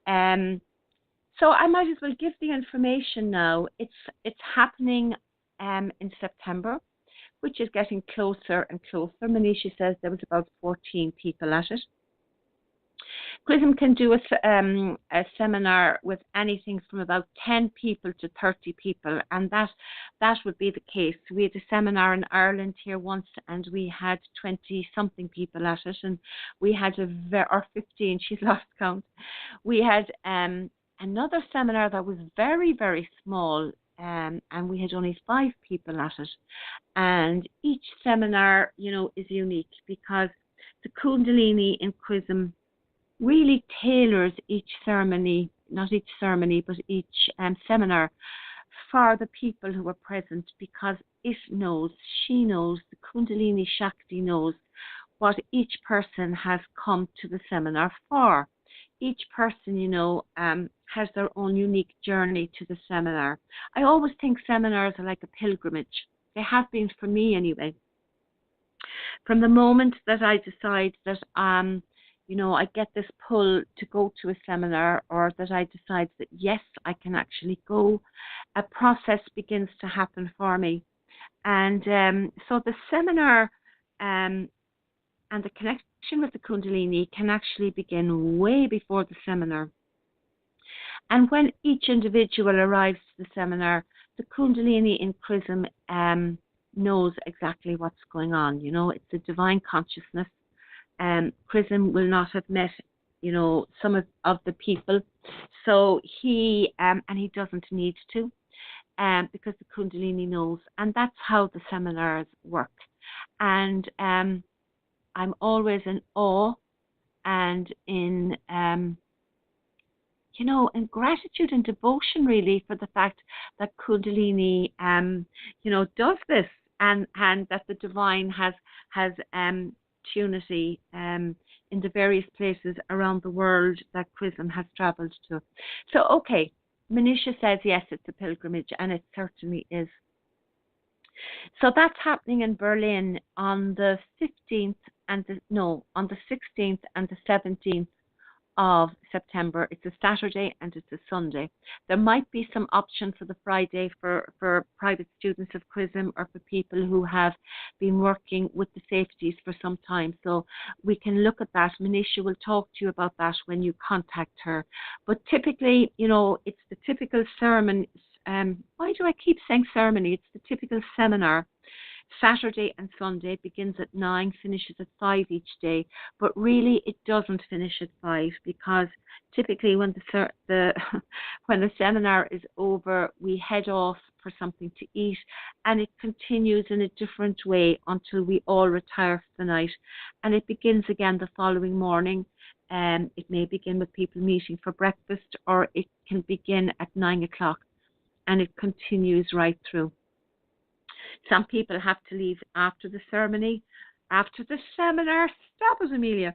So I might as well give the information now. It's happening in September, which is getting closer and closer. Manisha says there was about 14 people at it. Chrism can do a seminar with anything from about 10 people to 30 people, and that would be the case. We had a seminar in Ireland here once, and we had 20-something people at it, and we had or 15, she's lost count. We had another seminar that was very, very small, and we had only 5 people at it. And each seminar, is unique because the Kundalini in Chrism really tailors each ceremony, not each ceremony, but each seminar for the people who are present, because she knows, the Kundalini Shakti knows what each person has come to the seminar for. Each person, has their own unique journey to the seminar. I always think seminars are like a pilgrimage. They have been for me anyway. From the moment that I decide that I get this pull to go to a seminar, or that I decide that yes, I can actually go, a process begins to happen for me. And so the seminar and the connection with the Kundalini can actually begin way before the seminar. And when each individual arrives to the seminar, the Kundalini in Chrism knows exactly what's going on. It's a divine consciousness. Chrism will not have met, some of the people. So he doesn't need to, because the Kundalini knows. And that's how the seminars work. And I'm always in awe and in gratitude and devotion, really, for the fact that Kundalini, does this, and that the divine has unity in the various places around the world that Chrism has travelled to. So, okay, Manisha says yes, it's a pilgrimage, and it certainly is. So that's happening in Berlin on the 15th on the 16th and the 17th of September. It's a Saturday and it's a Sunday. There might be some option for the Friday for private students of Chrism, or for people who have been working with the safeties for some time. So we can look at that. Manisha will talk to you about that when you contact her. But typically, it's the typical ceremony. Why do I keep saying ceremony? It's the typical seminar. Saturday and Sunday begins at 9, finishes at 5 each day, but really it doesn't finish at 5, because typically when when the seminar is over, we head off for something to eat, and it continues in a different way until we all retire for the night, and it begins again the following morning. It may begin with people meeting for breakfast, or it can begin at 9 o'clock, and it continues right through. Some people have to leave after the ceremony, after the seminar. Stop it, Amelia.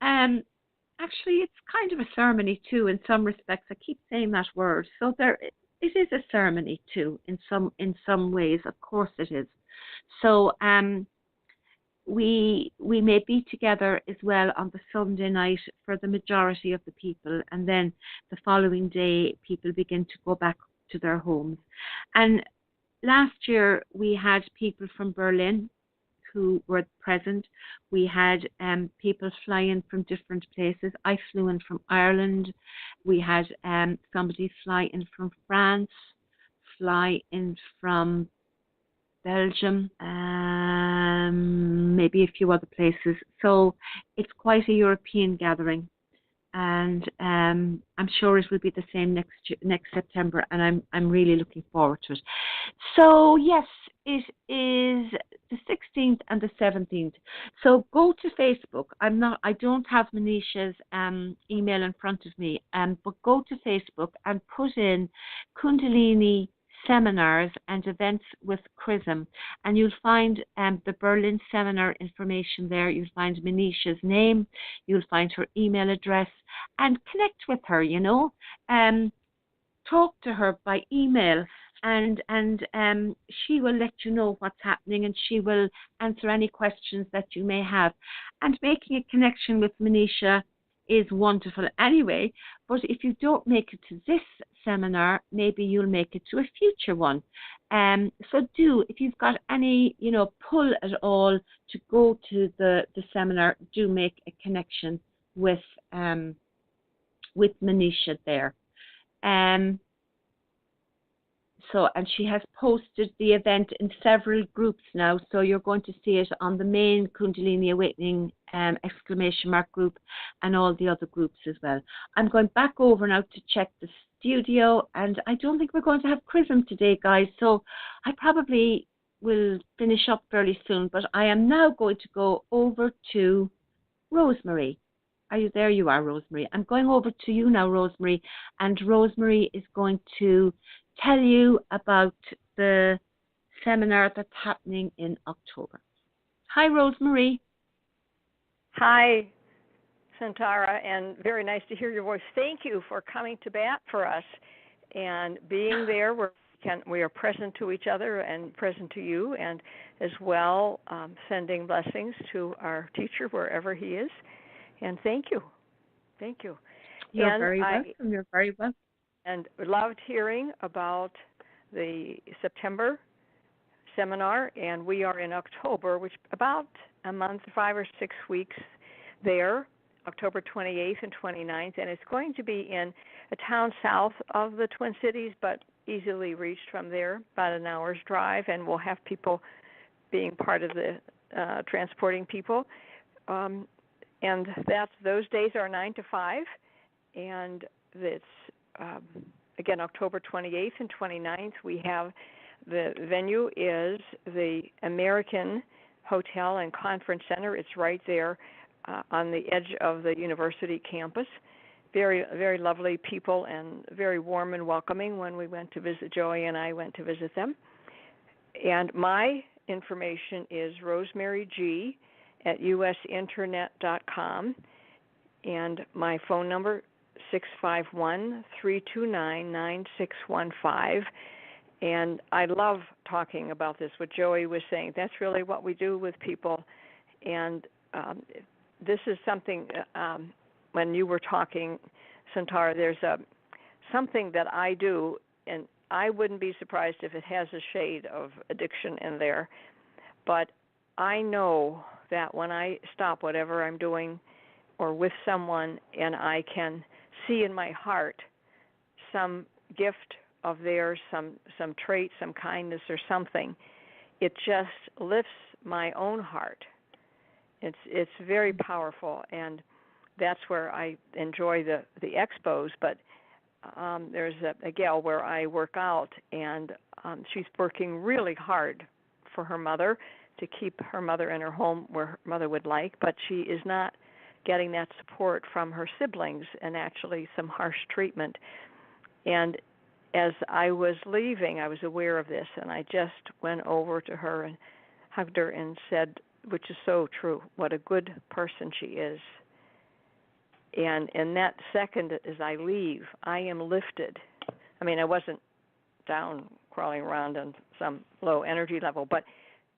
Actually, it's kind of a ceremony too in some respects. I keep saying that word. So it is a ceremony too in some ways. Of course it is. So we may be together as well on the Sunday night for the majority of the people, and then the following day people begin to go back to their homes. And last year, we had people from Berlin who were present. We had people fly in from different places. I flew in from Ireland. We had somebody fly in from France, fly in from Belgium, maybe a few other places. So it's quite a European gathering. And I'm sure it will be the same next September, and I'm really looking forward to it. So yes, it is the 16th and the 17th. So go to Facebook. I don't have Manisha's email in front of me, but go to Facebook and put in Kundalini seminars and events with Chrism, and you'll find the Berlin seminar information there. You'll find Manisha's name, you'll find her email address, and connect with her, talk to her by email, and she will let you know what's happening, and she will answer any questions that you may have. And making a connection with Manisha is wonderful anyway, but if you don't make it to this seminar, maybe you'll make it to a future one. So if you've got any, pull at all to go to the seminar, do make a connection with Manisha there. And she has posted the event in several groups now, so you're going to see it on the main Kundalini Awakening !group and all the other groups as well. I'm going back over now to check the studio, and I don't think we're going to have Chrism today, guys, so I probably will finish up fairly soon, but I am now going to go over to Rosemary. Are you there? You are, Rosemary. I'm going over to you now, Rosemary, and Rosemary is going to tell you about the seminar that's happening in October. Hi, Rosemary. Hi, Santara, and very nice to hear your voice. Thank you for coming to bat for us and being there. We are present to each other and present to you, and as well sending blessings to our teacher wherever he is. And thank you. Thank you. You're very welcome. You're very welcome. And loved hearing about the September seminar, and we are in October, which about a month, 5 or 6 weeks there, October 28th and 29th, and it's going to be in a town south of the Twin Cities, but easily reached from there, about an hour's drive, and we'll have people being part of the transporting people. And those days are 9 to 5, and it's again, October 28th and 29th, we have the venue is the American Hotel and Conference Center. It's right there on the edge of the university campus. Very, very lovely people and very warm and welcoming when we went to visit. Joey and I went to visit them. And my information is rosemaryg@usinternet.com, and my phone number 651-329-9615. And I love talking about this, what Joey was saying. That's really what we do with people. And this is something, when you were talking, Santara, there's something that I do, and I wouldn't be surprised if it has a shade of addiction in there. But I know that when I stop whatever I'm doing or with someone, and I can see in my heart some gift of theirs, some trait, some kindness or something, it just lifts my own heart. It's very powerful, and that's where I enjoy the expos. But there's a gal where I work out, and she's working really hard for her mother to keep her mother in her home where her mother would like, but she is not getting that support from her siblings, and actually some harsh treatment. And as I was leaving, I was aware of this, and I just went over to her and hugged her and said, which is so true, what a good person she is. And in that second, as I leave, I am lifted. I mean, I wasn't down crawling around on some low energy level, but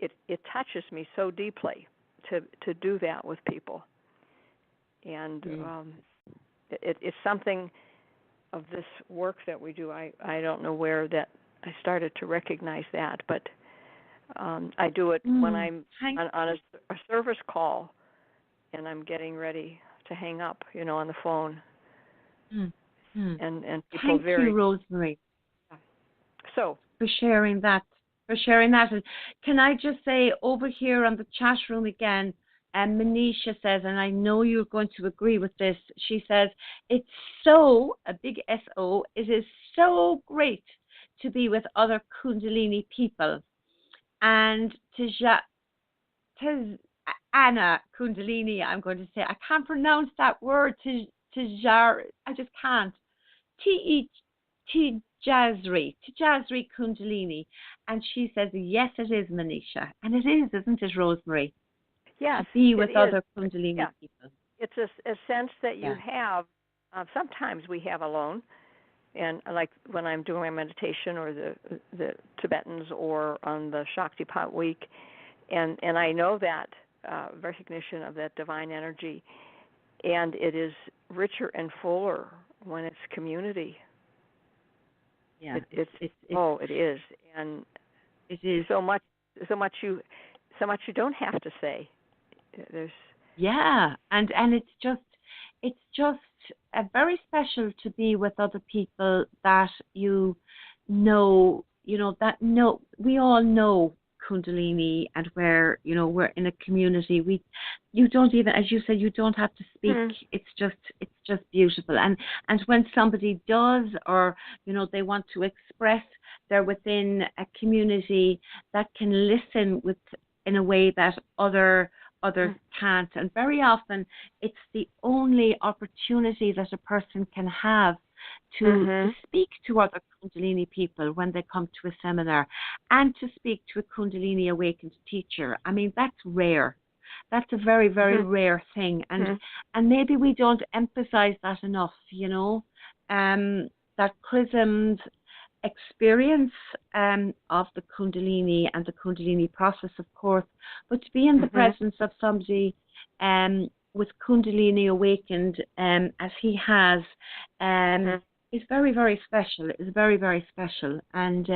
it touches me so deeply to do that with people. And it's something of this work that we do. I don't know where that I started to recognize that, but I do it when I'm on a service call and I'm getting ready to hang up, on the phone. And people Thank you, Rosemary. So for sharing that. And can I just say over here on the chat room again, and Manisha says, and I know you're going to agree with this, she says, it's so, a big S-O, it is so great to be with other Kundalini people. And Anna Kundalini, I'm going to say, I can't pronounce that word, Tijar, I just can't. Tajasri Kundalini. And she says, yes, it is, Manisha. And it is, isn't it, Rosemary? Yes, to be with it other is. Kundalini Yeah. people. It's a sense that you Yeah. have, sometimes we have alone, and like when I'm doing my meditation or the Tibetans or on the Shaktipat week, and I know that recognition of that divine energy, and it is richer and fuller when it's community. Yeah, it is, and it is so much you don't have to say. There's and it's just very special to be with other people that you know, we all know Kundalini, and where we're in a community. You don't even, as you said, you don't have to speak. It's just beautiful. And when somebody does, or they want to express, they're within a community that can listen in a way that others can't. And very often it's the only opportunity that a person can have to speak to other Kundalini people when they come to a seminar, and to speak to a Kundalini awakened teacher. I mean, that's rare. That's a very, very rare thing. And maybe we don't emphasize that enough, that Chrism's experience of the Kundalini and the Kundalini process, of course, but to be in the presence of somebody with Kundalini awakened as he has is very, very special. Is very, very special. And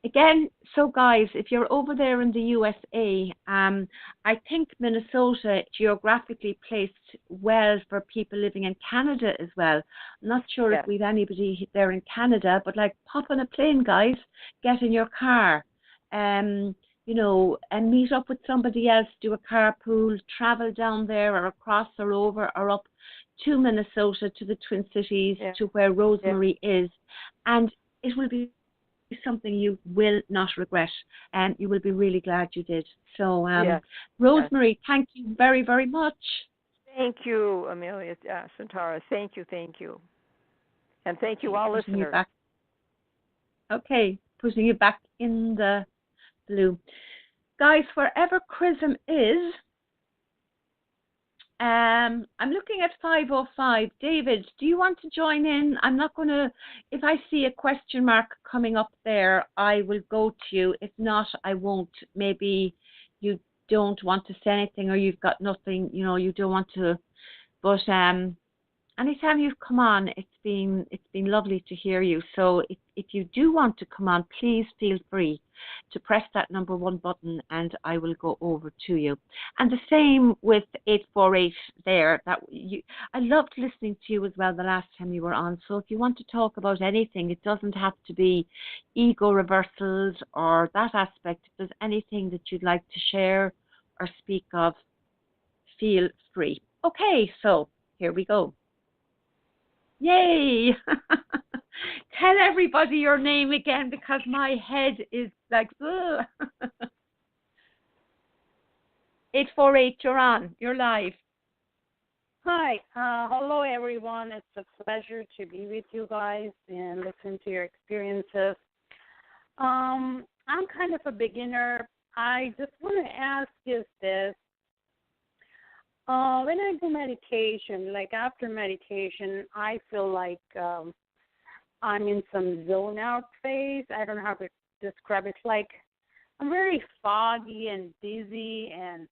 again, so guys, if you're over there in the USA, I think Minnesota geographically placed well for people living in Canada as well. I'm not sure if we've anybody there in Canada, but like, pop on a plane, guys, get in your car, and meet up with somebody else, do a carpool, travel down there or across or over or up to Minnesota, to the Twin Cities, to where Rosemary is, and it will be something you will not regret, and you will be really glad you did. So, Rosemary, thank you very, very much. Thank you, Amelia Santara. Thank you, and thank you all listeners. Putting you back in the blue, guys. Wherever Chrism is, I'm looking at 5:05. David, do you want to join in? I'm not going to, if I see a question mark coming up there, I will go to you. If not, I won't. Maybe you don't want to say anything, or you've got nothing, you don't want to. But anytime you've come on, it's been lovely to hear you. So if you do want to come on, please feel free to press that number 1 button, and I will go over to you. And the same with 848 there. I loved listening to you as well the last time you were on. So if you want to talk about anything, it doesn't have to be ego reversals or that aspect. If there's anything that you'd like to share or speak of, feel free. Okay, so here we go. Yay! Tell everybody your name again, because my head is like, 848, you're on. You're live. Hi. Hello, everyone. It's a pleasure to be with you guys and listen to your experiences. I'm kind of a beginner. I just want to ask you this. When I do meditation, like after meditation, I feel like I'm in some zone out phase. I don't know how to describe it. It's like I'm very foggy and dizzy, and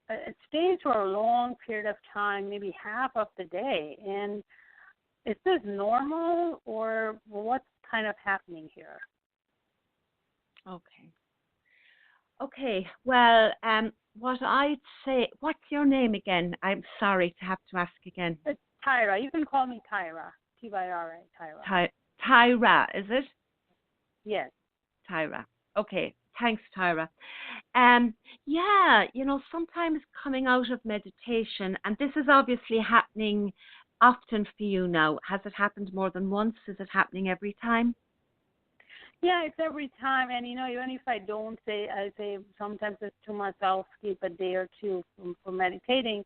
it stays for a long period of time, maybe half of the day. And is this normal, or what's kind of happening here? Okay. Well, what I'd say, what's your name again? I'm sorry to have to ask again. It's Tyra. You can call me Tyra. Tyra. Tyra. Tyra, is it? Yes. Tyra. Okay. Thanks, Tyra. Sometimes coming out of meditation, and this is obviously happening often for you now. Has it happened more than once? Is it happening every time? Yeah, it's every time. And, even if I don't say, I say sometimes it's too much, I'll skip a day or two for meditating.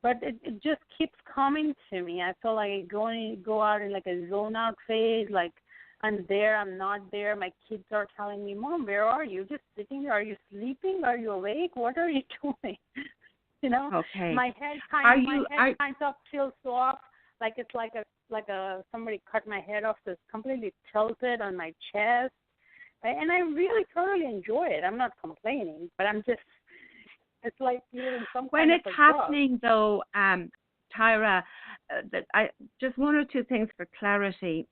But it just keeps coming to me. I feel like I go out in like a zone out phase, like I'm there, I'm not there. My kids are telling me, Mom, where are you? Just sitting there. Are you sleeping? Are you awake? What are you doing? Okay. My head kind of tilts off, like it's like a somebody cut my head off, so it's completely tilted on my chest. And I really thoroughly enjoy it. I'm not complaining, but it's like you're in some when kind it's of a happening, though, Tyra, that I just one or two things for clarity.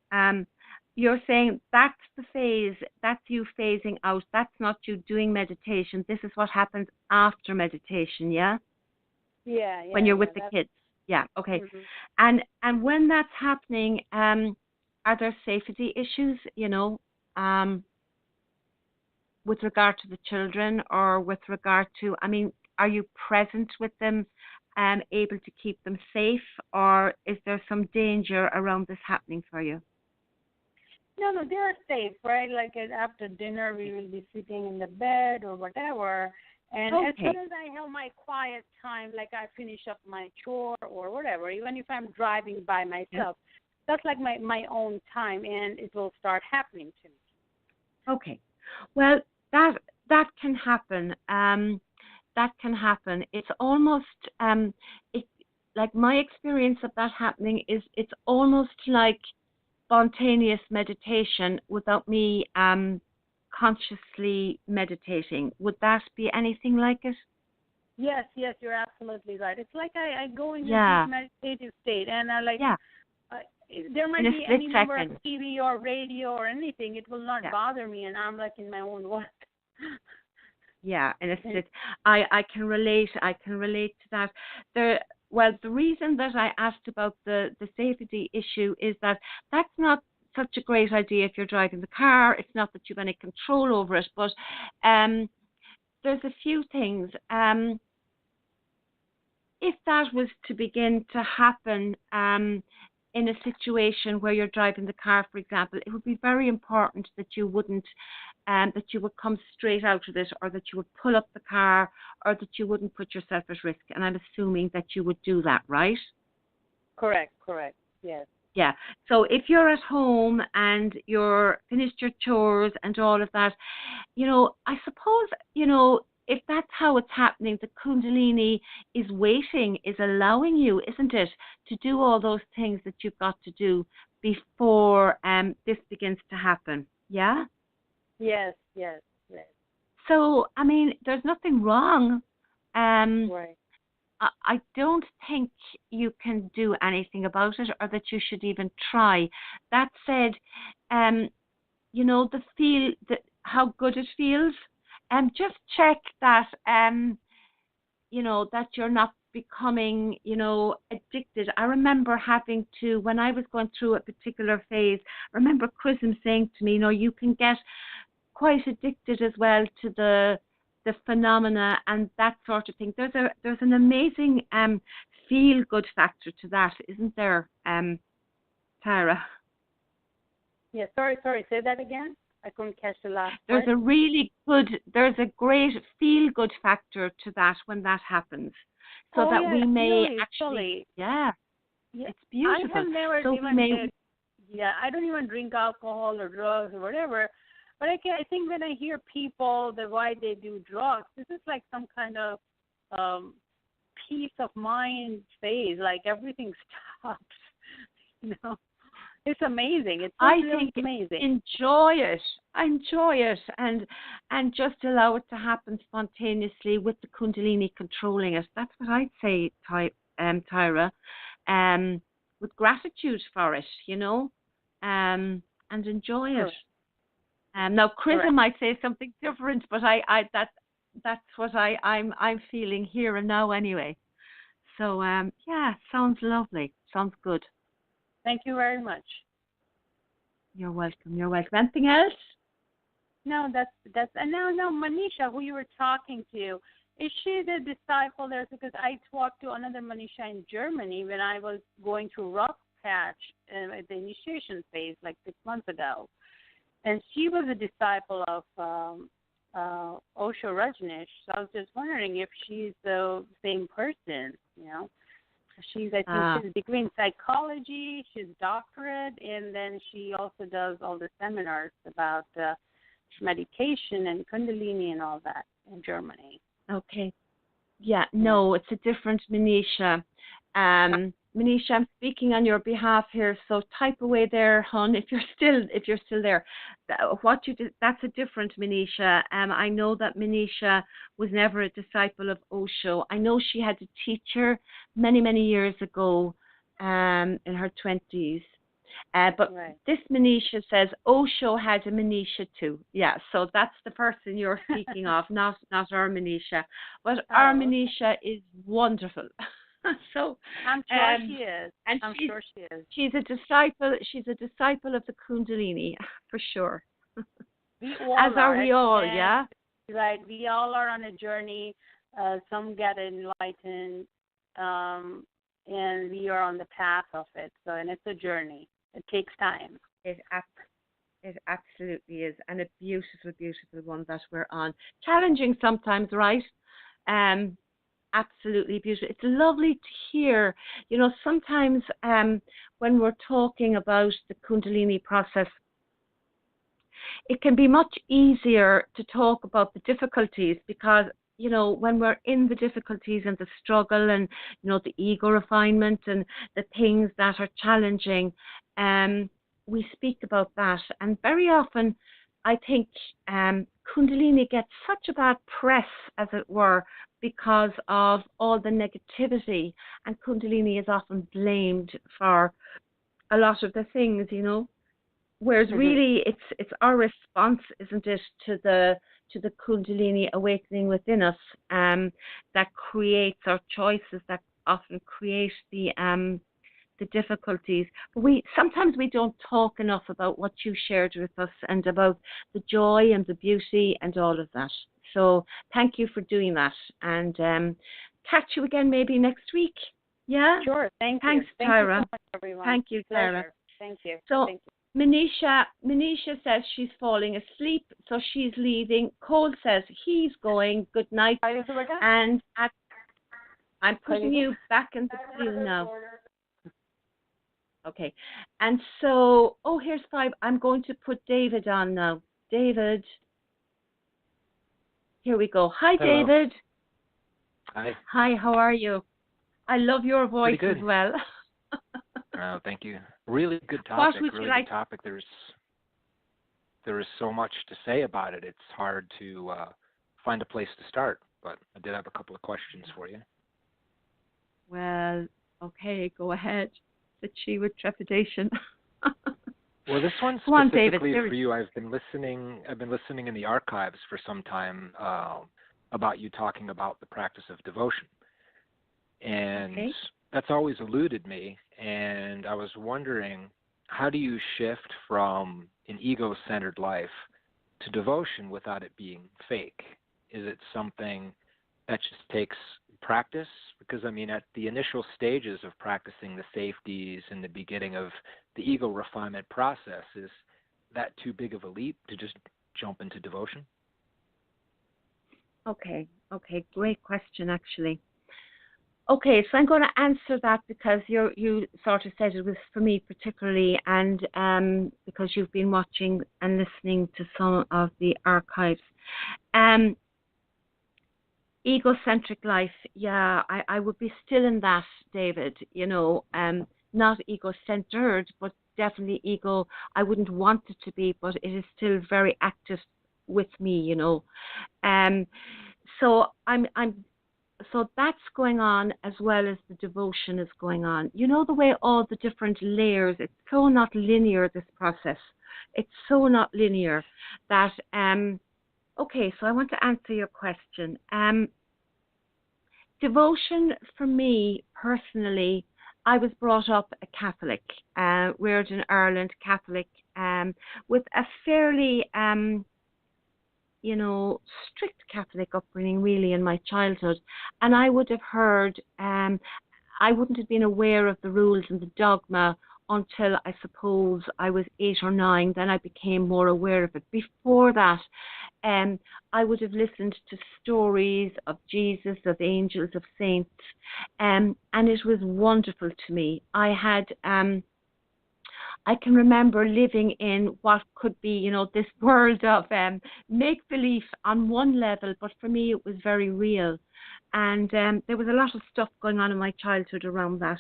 You're saying that's the phase, that's you phasing out. That's not you doing meditation. This is what happens after meditation, yeah? Yeah. When you're with the kids. Yeah, okay. Mm-hmm. And when that's happening, are there safety issues, with regard to the children, or with regard to, are you present with them, able to keep them safe, or is there some danger around this happening for you? No, they're safe, right? Like after dinner, we will be sitting in the bed or whatever. And as soon as I have my quiet time, like I finish up my chore or whatever, even if I'm driving by myself, that's like my own time, and it will start happening to me. Okay. Well, that can happen. That can happen. It's almost like my experience of that happening is it's almost like spontaneous meditation without me consciously meditating. Would that be anything like it? Yes, you're absolutely right. It's like I go into this meditative state, and there might be any number of TV or radio or anything. It will not bother me, and I'm like in my own world. Yeah, and I can relate. I can relate to that. The reason that I asked about the safety issue is that that's not such a great idea if you're driving the car. It's not that you've any control over it, but there's a few things. If that was to begin to happen in a situation where you're driving the car, for example, it would be very important that you wouldn't, that you would come straight out of it, or that you would pull up the car, or that you wouldn't put yourself at risk. And I'm assuming that you would do that, right? Correct, yes. Yeah. So if you're at home and you're finished your chores and all of that, I suppose, if that's how it's happening, the Kundalini is waiting, is allowing you, isn't it, to do all those things that you've got to do before this begins to happen. Yeah? Yes. So, there's nothing wrong. Right. I don't think you can do anything about it, or that you should even try. That said, how good it feels. Just check that, that you're not becoming, addicted. I remember having to, when I was going through a particular phase, I remember Chrism saying to me, you can get quite addicted as well to the phenomena and that sort of thing. There's an amazing feel good factor to that, isn't there, Tara? Yeah, sorry, say that again. I couldn't catch the last part. There's a great feel good factor to that when that happens. So we may actually, it's beautiful. I have never I don't even drink alcohol or drugs or whatever. But I think when I hear people, why they do drugs, this is like some kind of peace of mind phase, like everything stops, It's amazing. It's really amazing. Enjoy it, and just allow it to happen spontaneously with the Kundalini controlling it. That's what I'd say, Tyra, with gratitude for it, and enjoy it. Now, Chrism might say something different, but that's what I'm feeling here and now anyway. So sounds lovely. Sounds good. Thank you very much. You're welcome. Anything else? No, that's and now Manisha, who you were talking to, is she the disciple there? Because I talked to another Manisha in Germany when I was going through Rough Patch at the initiation phase like 6 months ago. And she was a disciple of Osho Rajneesh. So I was just wondering if she's the same person, I think she's a degree in psychology, she's doctorate, and then she also does all the seminars about meditation and Kundalini and all that in Germany. Okay. Yeah, no, it's a different Manisha. Manisha, I'm speaking on your behalf here, so type away there, hon, if you're still there. What you did, that's a different Manisha. I know that Manisha was never a disciple of Osho. I know she had a teacher many, many years ago, in her 20s. But this Manisha says Osho had a Manisha too. Yeah, so that's the person you're speaking of, not our Manisha. But our Manisha is wonderful. So I'm sure she is. And I'm sure she is. She's a disciple. She's a disciple of the Kundalini for sure. We all As are we all, and, yeah. Right. We all are on a journey. Some get enlightened, and we are on the path of it. So, and it's a journey. It takes time. It absolutely is, and a beautiful, beautiful one that we're on. Challenging sometimes, right? Absolutely beautiful. It's lovely to hear. You know, sometimes when we're talking about the Kundalini process, it can be much easier to talk about the difficulties because, you know, when we're in the difficulties and the struggle and, you know, the ego refinement and the things that are challenging, we speak about that. And very often, I think Kundalini gets such a bad press, as it were, because of all the negativity. And Kundalini is often blamed for a lot of the things, you know. Whereas really, it's our response, isn't it, to the Kundalini awakening within us, that creates our choices, that often create the difficulties. But sometimes we don't talk enough about what you shared with us and about the joy and the beauty and all of that. So thank you for doing that, and catch you again maybe next week. Yeah. Sure. Thanks, you. Tara. Thank you so much, everyone. Thank you, Tara. Pleasure. Thank you. So. Thank you. Manisha says she's falling asleep, so she's leaving. Cole says he's going. Good night. And I'm putting you back in the queue now. Okay. And so, here's 5. I'm going to put David on now. David. Here we go. Hi, Hello. David. Hi. Hi, how are you? I love your voice Pretty good. as well. Oh, thank you. Really good topic. What would you really like? Good topic. There is so much to say about it. It's hard to find a place to start, but I did have a couple of questions for you. Well, okay, go ahead. Said she with trepidation. Well, this one's Go on, specifically David. for you. I've been listening in the archives for some time about you talking about the practice of devotion, and that's always eluded me. And I was wondering, how do you shift from an ego-centered life to devotion without it being fake? Is it something that just takes practice? Because, I mean, at the initial stages of practicing the safeties and the beginning of the ego refinement process, is that too big of a leap to just jump into devotion? Okay, great question, actually. Okay, so I'm going to answer that because you sort of said it was for me particularly, and because you've been watching and listening to some of the archives. Egocentric life, yeah, I would be still in that, David, you know, not ego-centered, but definitely ego. I wouldn't want it to be, but it is still very active with me, you know. So so that's going on as well as the devotion is going on. You know, the way all the different layers, it's so not linear, this process. It's so not linear that, okay, so I want to answer your question. Devotion for me personally, I was brought up a Catholic, reared in Ireland, Catholic, with a fairly, you know, strict Catholic upbringing really in my childhood. And I would have heard, I wouldn't have been aware of the rules and the dogma until I suppose I was 8 or 9. Then I became more aware of it. Before that, I would have listened to stories of Jesus, of angels, of saints, and it was wonderful to me. I can remember living in what could be, this world of make-believe on one level, but for me it was very real. And there was a lot of stuff going on in my childhood around that.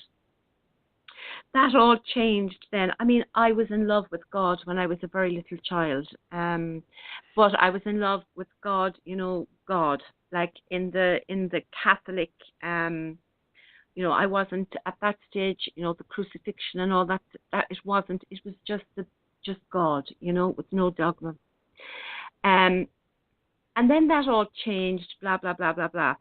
That all changed then. I mean, I was in love with God when I was a very little child. But I was in love with God, God, like in the Catholic, I wasn't at that stage, the crucifixion and all that it wasn't. It was just God, with no dogma. And then that all changed, blah, blah, blah, blah, blah.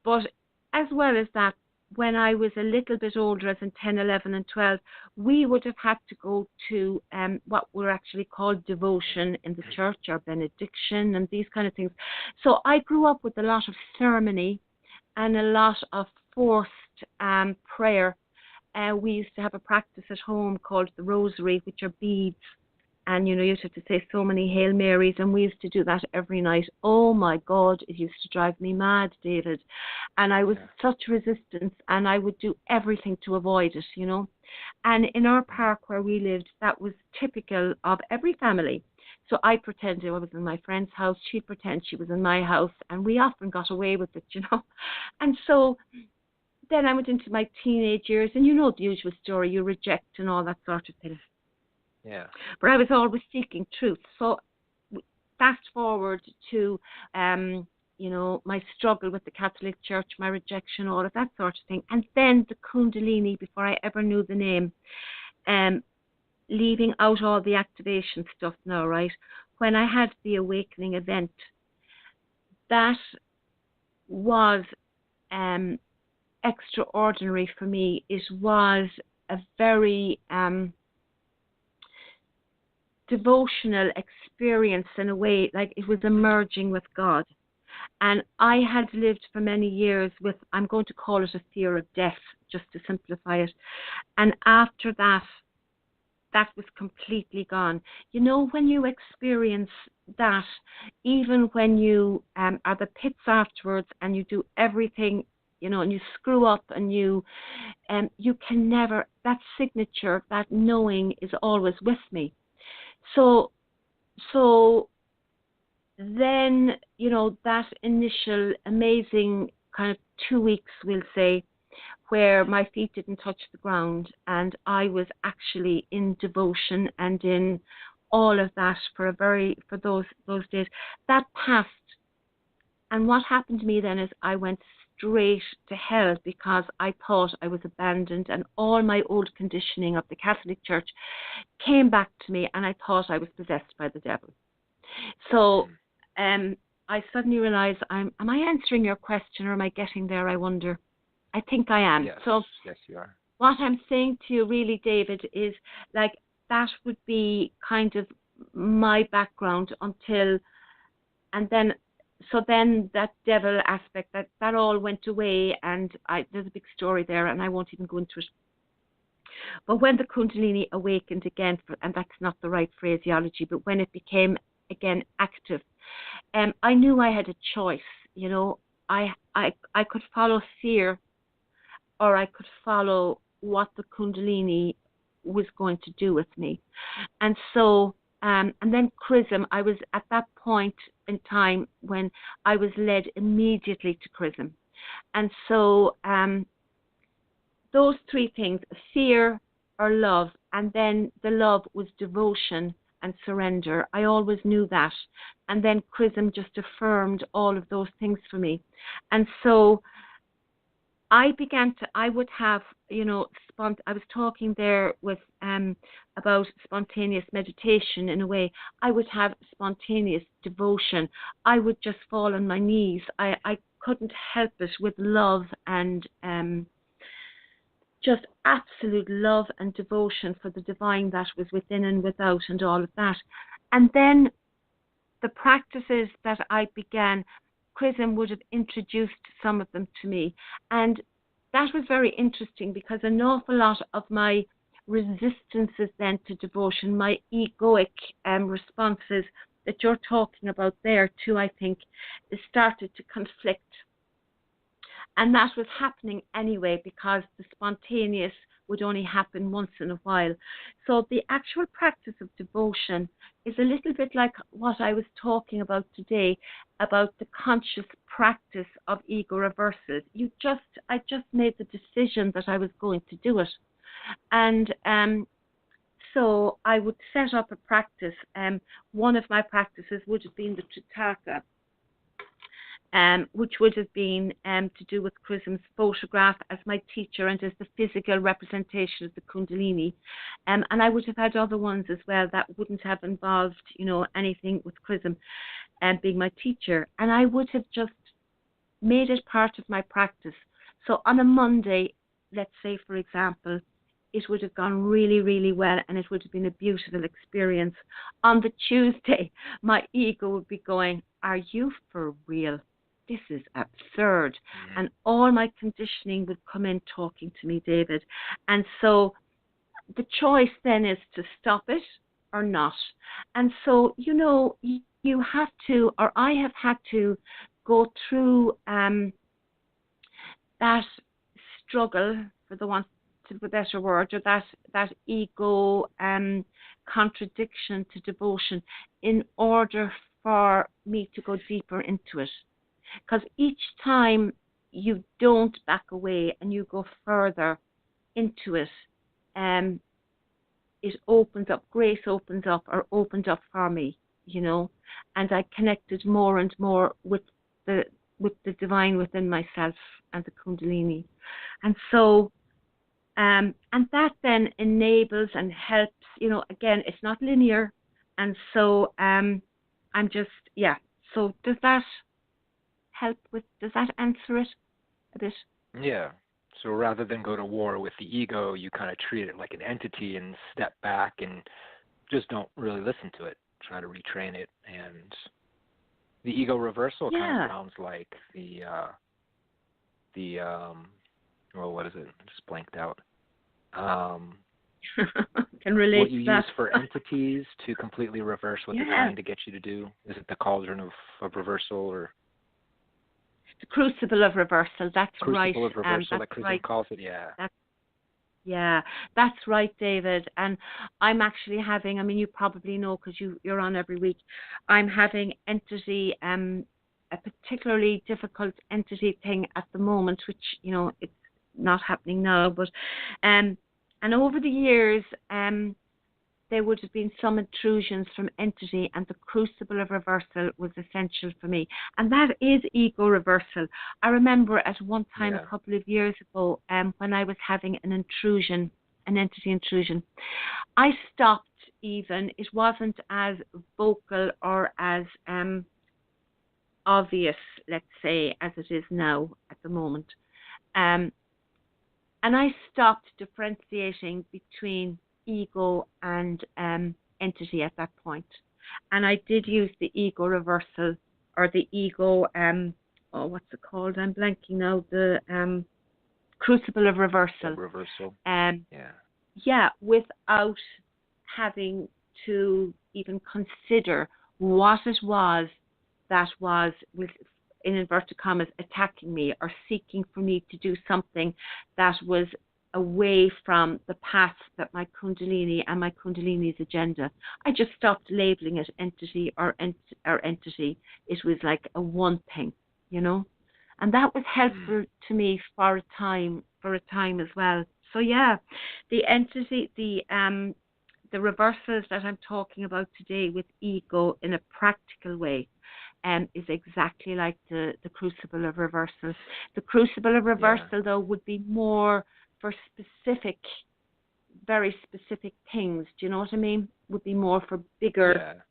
But as well as that, when I was a little bit older, as in 10, 11 and 12, we would have had to go to what were actually called devotion in the church, or benediction and these kind of things. So I grew up with a lot of ceremony and a lot of forced prayer. We used to have a practice at home called the rosary, which are beads. And, you used to have to say so many Hail Marys, and we used to do that every night. Oh, my God, it used to drive me mad, David. And I was such resistance, and I would do everything to avoid it, And in our park where we lived, that was typical of every family. So I pretended I was in my friend's house, she'd pretend she was in my house, and we often got away with it, And so then I went into my teenage years, and the usual story, you reject and all that sort of thing. Yeah. But I was always seeking truth. So fast forward to, my struggle with the Catholic Church, my rejection, all of that sort of thing. And then the Kundalini, before I ever knew the name, leaving out all the activation stuff now, right? When I had the awakening event, that was extraordinary for me. It was a very devotional experience in a way, like it was emerging with God. And I had lived for many years with, I'm going to call it a fear of death, just to simplify it. And after that was completely gone. When you experience that, even when you are the pits afterwards and you do everything, and you screw up and you can never, that signature, that knowing is always with me. So then, that initial amazing kind of 2 weeks, we'll say, where my feet didn't touch the ground and I was actually in devotion and in all of that for those days, that passed. And what happened to me then is I went straight to hell because I thought I was abandoned, and all my old conditioning of the Catholic Church came back to me, and I thought I was possessed by the devil. So I suddenly realized, am I answering your question, or am I getting there, I wonder? I think I am. Yes, so yes, you are. What I'm saying to you really, David, is like that would be kind of my background until, and then that devil aspect, that all went away, and there's a big story there, and I won't even go into it. But when the Kundalini awakened again, and that's not the right phraseology, but when it became again active, I knew I had a choice. I could follow fear, or I could follow what the Kundalini was going to do with me. And so, and then Chrism, I was at that point in time when I was led immediately to Chrism. And so those three things, fear or love, and then the love was devotion and surrender. I always knew that. And then Chrism just affirmed all of those things for me. And so I would have, I was talking there with about spontaneous meditation in a way. I would have spontaneous devotion. I would just fall on my knees. I couldn't help it, with love and just absolute love and devotion for the divine that was within and without and all of that. And then the practices that I began, Chrism would have introduced some of them to me. And that was very interesting because an awful lot of my resistances then to devotion, my egoic responses that you're talking about there too, I think, started to conflict. And that was happening anyway because the spontaneous would only happen once in a while. So the actual practice of devotion is a little bit like what I was talking about today, about the conscious practice of ego reversal. I just made the decision that I was going to do it. And so I would set up a practice. One of my practices would have been the Tritaka, which would have been to do with Chrism's photograph as my teacher and as the physical representation of the Kundalini. And I would have had other ones as well that wouldn't have involved, anything with Chrism being my teacher. And I would have just made it part of my practice. So on a Monday, let's say, for example, it would have gone really, really well and it would have been a beautiful experience. On the Tuesday, my ego would be going, are you for real? This is absurd. And all my conditioning would come in talking to me, David. And so the choice then is to stop it or not. And so, you have to, or I have had to go through that struggle, for the want of a better word, or that ego contradiction to devotion in order for me to go deeper into it. Because each time you don't back away and you go further into it, it opens up, grace opens up, or opened up for me, and I connected more and more with the divine within myself and the Kundalini. And so, and that then enables and helps, again, it's not linear. And so so does that answer it a bit? Yeah. So rather than go to war with the ego, you kind of treat it like an entity and step back and just don't really listen to it. Try to retrain it. And the ego reversal kind of sounds like what is it? I just blanked out. Can relate what you to that. use for entities to completely reverse what they're trying to get you to do. Is it the cauldron of reversal, or the crucible of reversal? That's right. Crucible of reversal, that Chrism calls it. That's right, David. And I'm actually having, you probably know because you're on every week, I'm having entity, a particularly difficult entity thing at the moment, which, it's not happening now, but and over the years there would have been some intrusions from entity, and the crucible of reversal was essential for me, and that is ego reversal. I remember at one time a couple of years ago when I was having an entity intrusion, I stopped. Even it wasn't as vocal or as obvious, let's say, as it is now at the moment. And I stopped differentiating between ego and entity at that point. And I did use the ego reversal, or the ego, what's it called? I'm blanking now. The crucible of reversal. Without having to even consider what it was that was, with, in inverted commas, attacking me or seeking for me to do something that was away from the path that my Kundalini and my Kundalini's agenda. I just stopped labeling it entity or entity. It was like a one thing, and that was helpful to me for a time as well. So the entity, the reversals that I'm talking about today with ego in a practical way is exactly like the crucible of reversal. The crucible of reversal, though, would be more for specific, very specific things. Do you know what I mean? Would be more for bigger.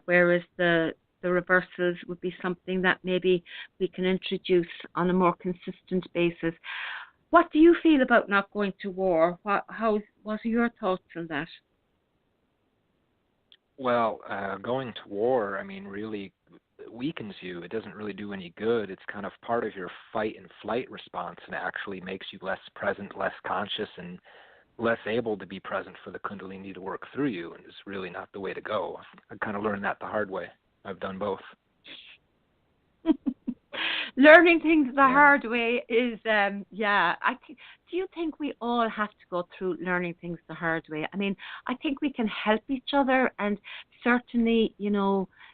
Whereas the reversals would be something that maybe we can introduce on a more consistent basis. What do you feel about not going to war? What are your thoughts on that? Well, going to war, really weakens you. It doesn't really do any good. It's kind of part of your fight and flight response, and it actually makes you less present, less conscious, and less able to be present for the Kundalini to work through you, and is really not the way to go. I kind of learned that the hard way. I've done both. Learning things the hard way is, do you think we all have to go through learning things the hard way? I mean, I think we can help each other, and certainly,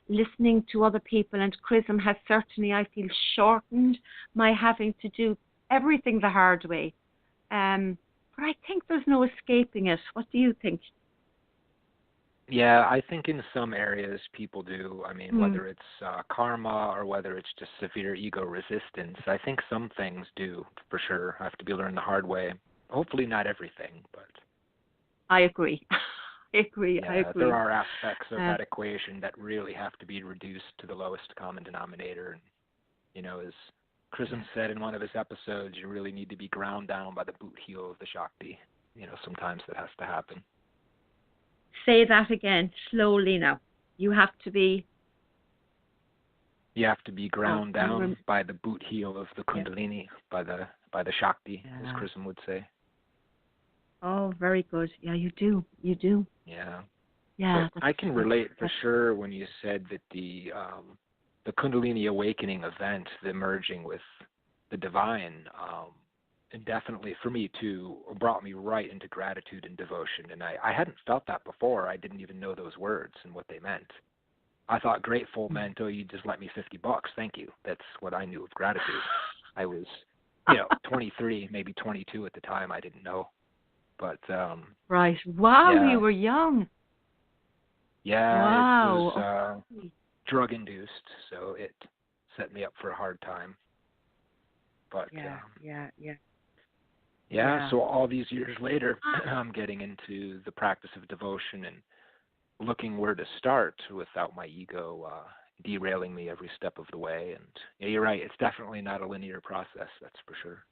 listening to other people, and Chrism has certainly, I feel, shortened my having to do everything the hard way. But I think there's no escaping it. What do you think? Yeah, I think in some areas people do. I mean, whether it's karma or whether it's just severe ego resistance, I think some things do, for sure, have to be learned the hard way. Hopefully not everything, but... I agree. I agree. There are aspects of that equation that really have to be reduced to the lowest common denominator. And, as Chrism said in one of his episodes, you really need to be ground down by the boot heel of the Shakti. Sometimes that has to happen. Say that again, slowly now. You have to be ground down by the boot heel of the Kundalini, by the Shakti, as Chrism would say. Oh, very good. Yeah, you do. Yeah. Yeah. I can relate for sure when you said that the Kundalini awakening event, the merging with the divine, and definitely for me too, brought me right into gratitude and devotion. And I hadn't felt that before. I didn't even know those words and what they meant. I thought grateful meant, oh, you just lent me $50. Thank you. That's what I knew of gratitude. I was, 23, maybe 22 at the time. I didn't know. But right. Wow, you were young. Yeah, wow. It was drug induced, so it set me up for a hard time. But so all these years later, I'm getting into the practice of devotion and looking where to start without my ego derailing me every step of the way. And yeah, you're right, it's definitely not a linear process, that's for sure.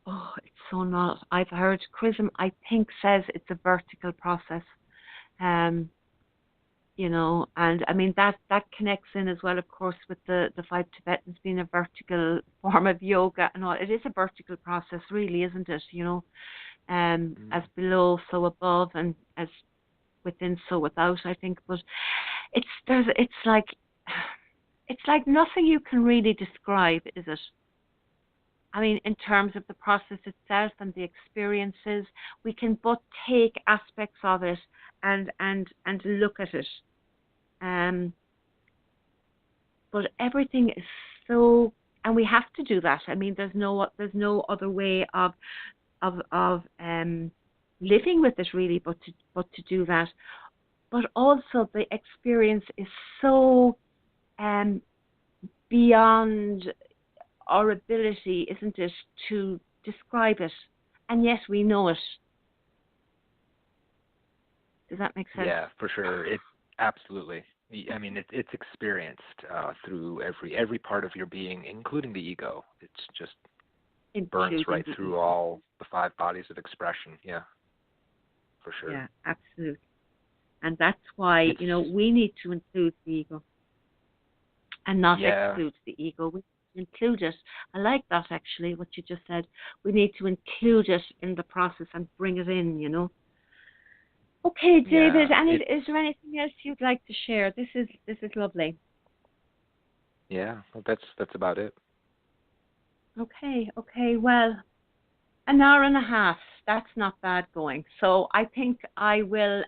Oh, it's so not. I've heard Chrism, I think, says it's a vertical process. And I mean that connects in as well, of course, with the 5 Tibetans being a vertical form of yoga and all. It is a vertical process, really, isn't it? As below, so above, and as within, so without, I think. But it's like nothing you can really describe, is it? I mean, in terms of the process itself and the experiences, we can but take aspects of it and look at it. But everything is so, and we have to do that. I mean, there's no other way of living with it, really, but to do that. But also the experience is so beyond our ability, isn't it, to describe it, and yet we know it. Does that make sense? Yeah, for sure. It absolutely. I mean, it's experienced through every part of your being, including the ego. It's just burns right through all the 5 bodies of expression. Yeah, for sure. Yeah, absolutely. And that's why we need to include the ego, and not exclude the ego. We include it. I like that, actually, what you just said. We need to include it in the process and bring it in. Okay, David. Is there anything else you'd like to share? This is lovely. Yeah, well, that's about it. Okay. Well, an hour and a half. That's not bad going. So I think I will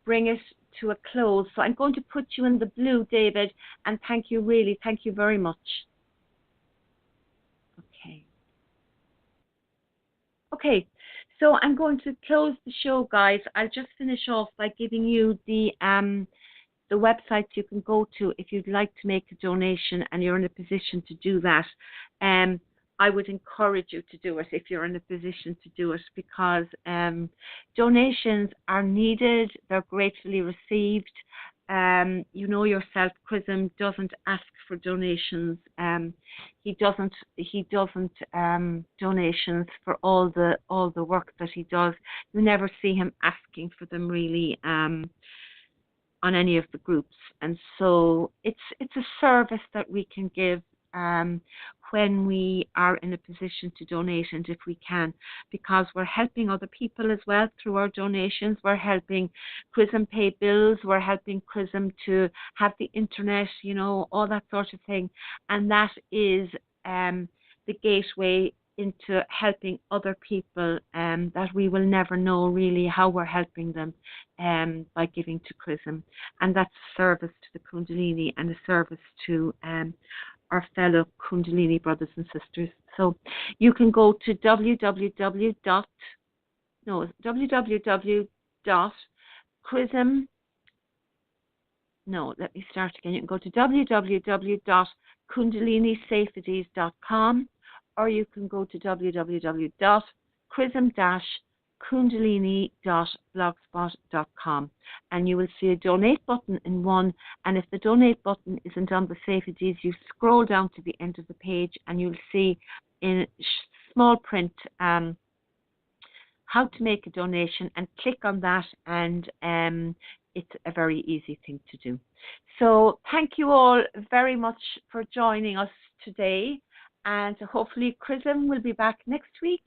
bring it to a close. So I'm going to put you in the blue, David, and thank you very much. Okay. So I'm going to close the show, guys. I'll just finish off by giving you the websites you can go to if you'd like to make a donation and you're in a position to do that. I would encourage you to do it if you're in a position to do it, because donations are needed. They're gratefully received. You know yourself, Chrism doesn't ask for donations. He doesn't donations for all the work that he does. You never see him asking for them, really, on any of the groups. And so it's a service that we can give when we are in a position to donate, and if we can, because we're helping other people as well through our donations. We're helping Chrism pay bills, we're helping Chrism to have the internet, you know, all that sort of thing. And that is the gateway into helping other people that we will never know really how we're helping them by giving to Chrism. And that's a service to the Kundalini and a service to our fellow Kundalini brothers and sisters. So you can go to www.kundalinisafeties.com, or you can go to www.chrism-kundalini.blogspot.com, and you will see a donate button in one, and if the donate button isn't on the Safeties, you scroll down to the end of the page and you'll see in small print how to make a donation, and click on that, and it's a very easy thing to do. So thank you all very much for joining us today, and hopefully Chrism will be back next week,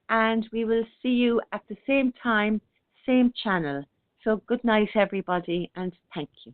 and we will see you at the same time, same channel. So good night, everybody, and thank you.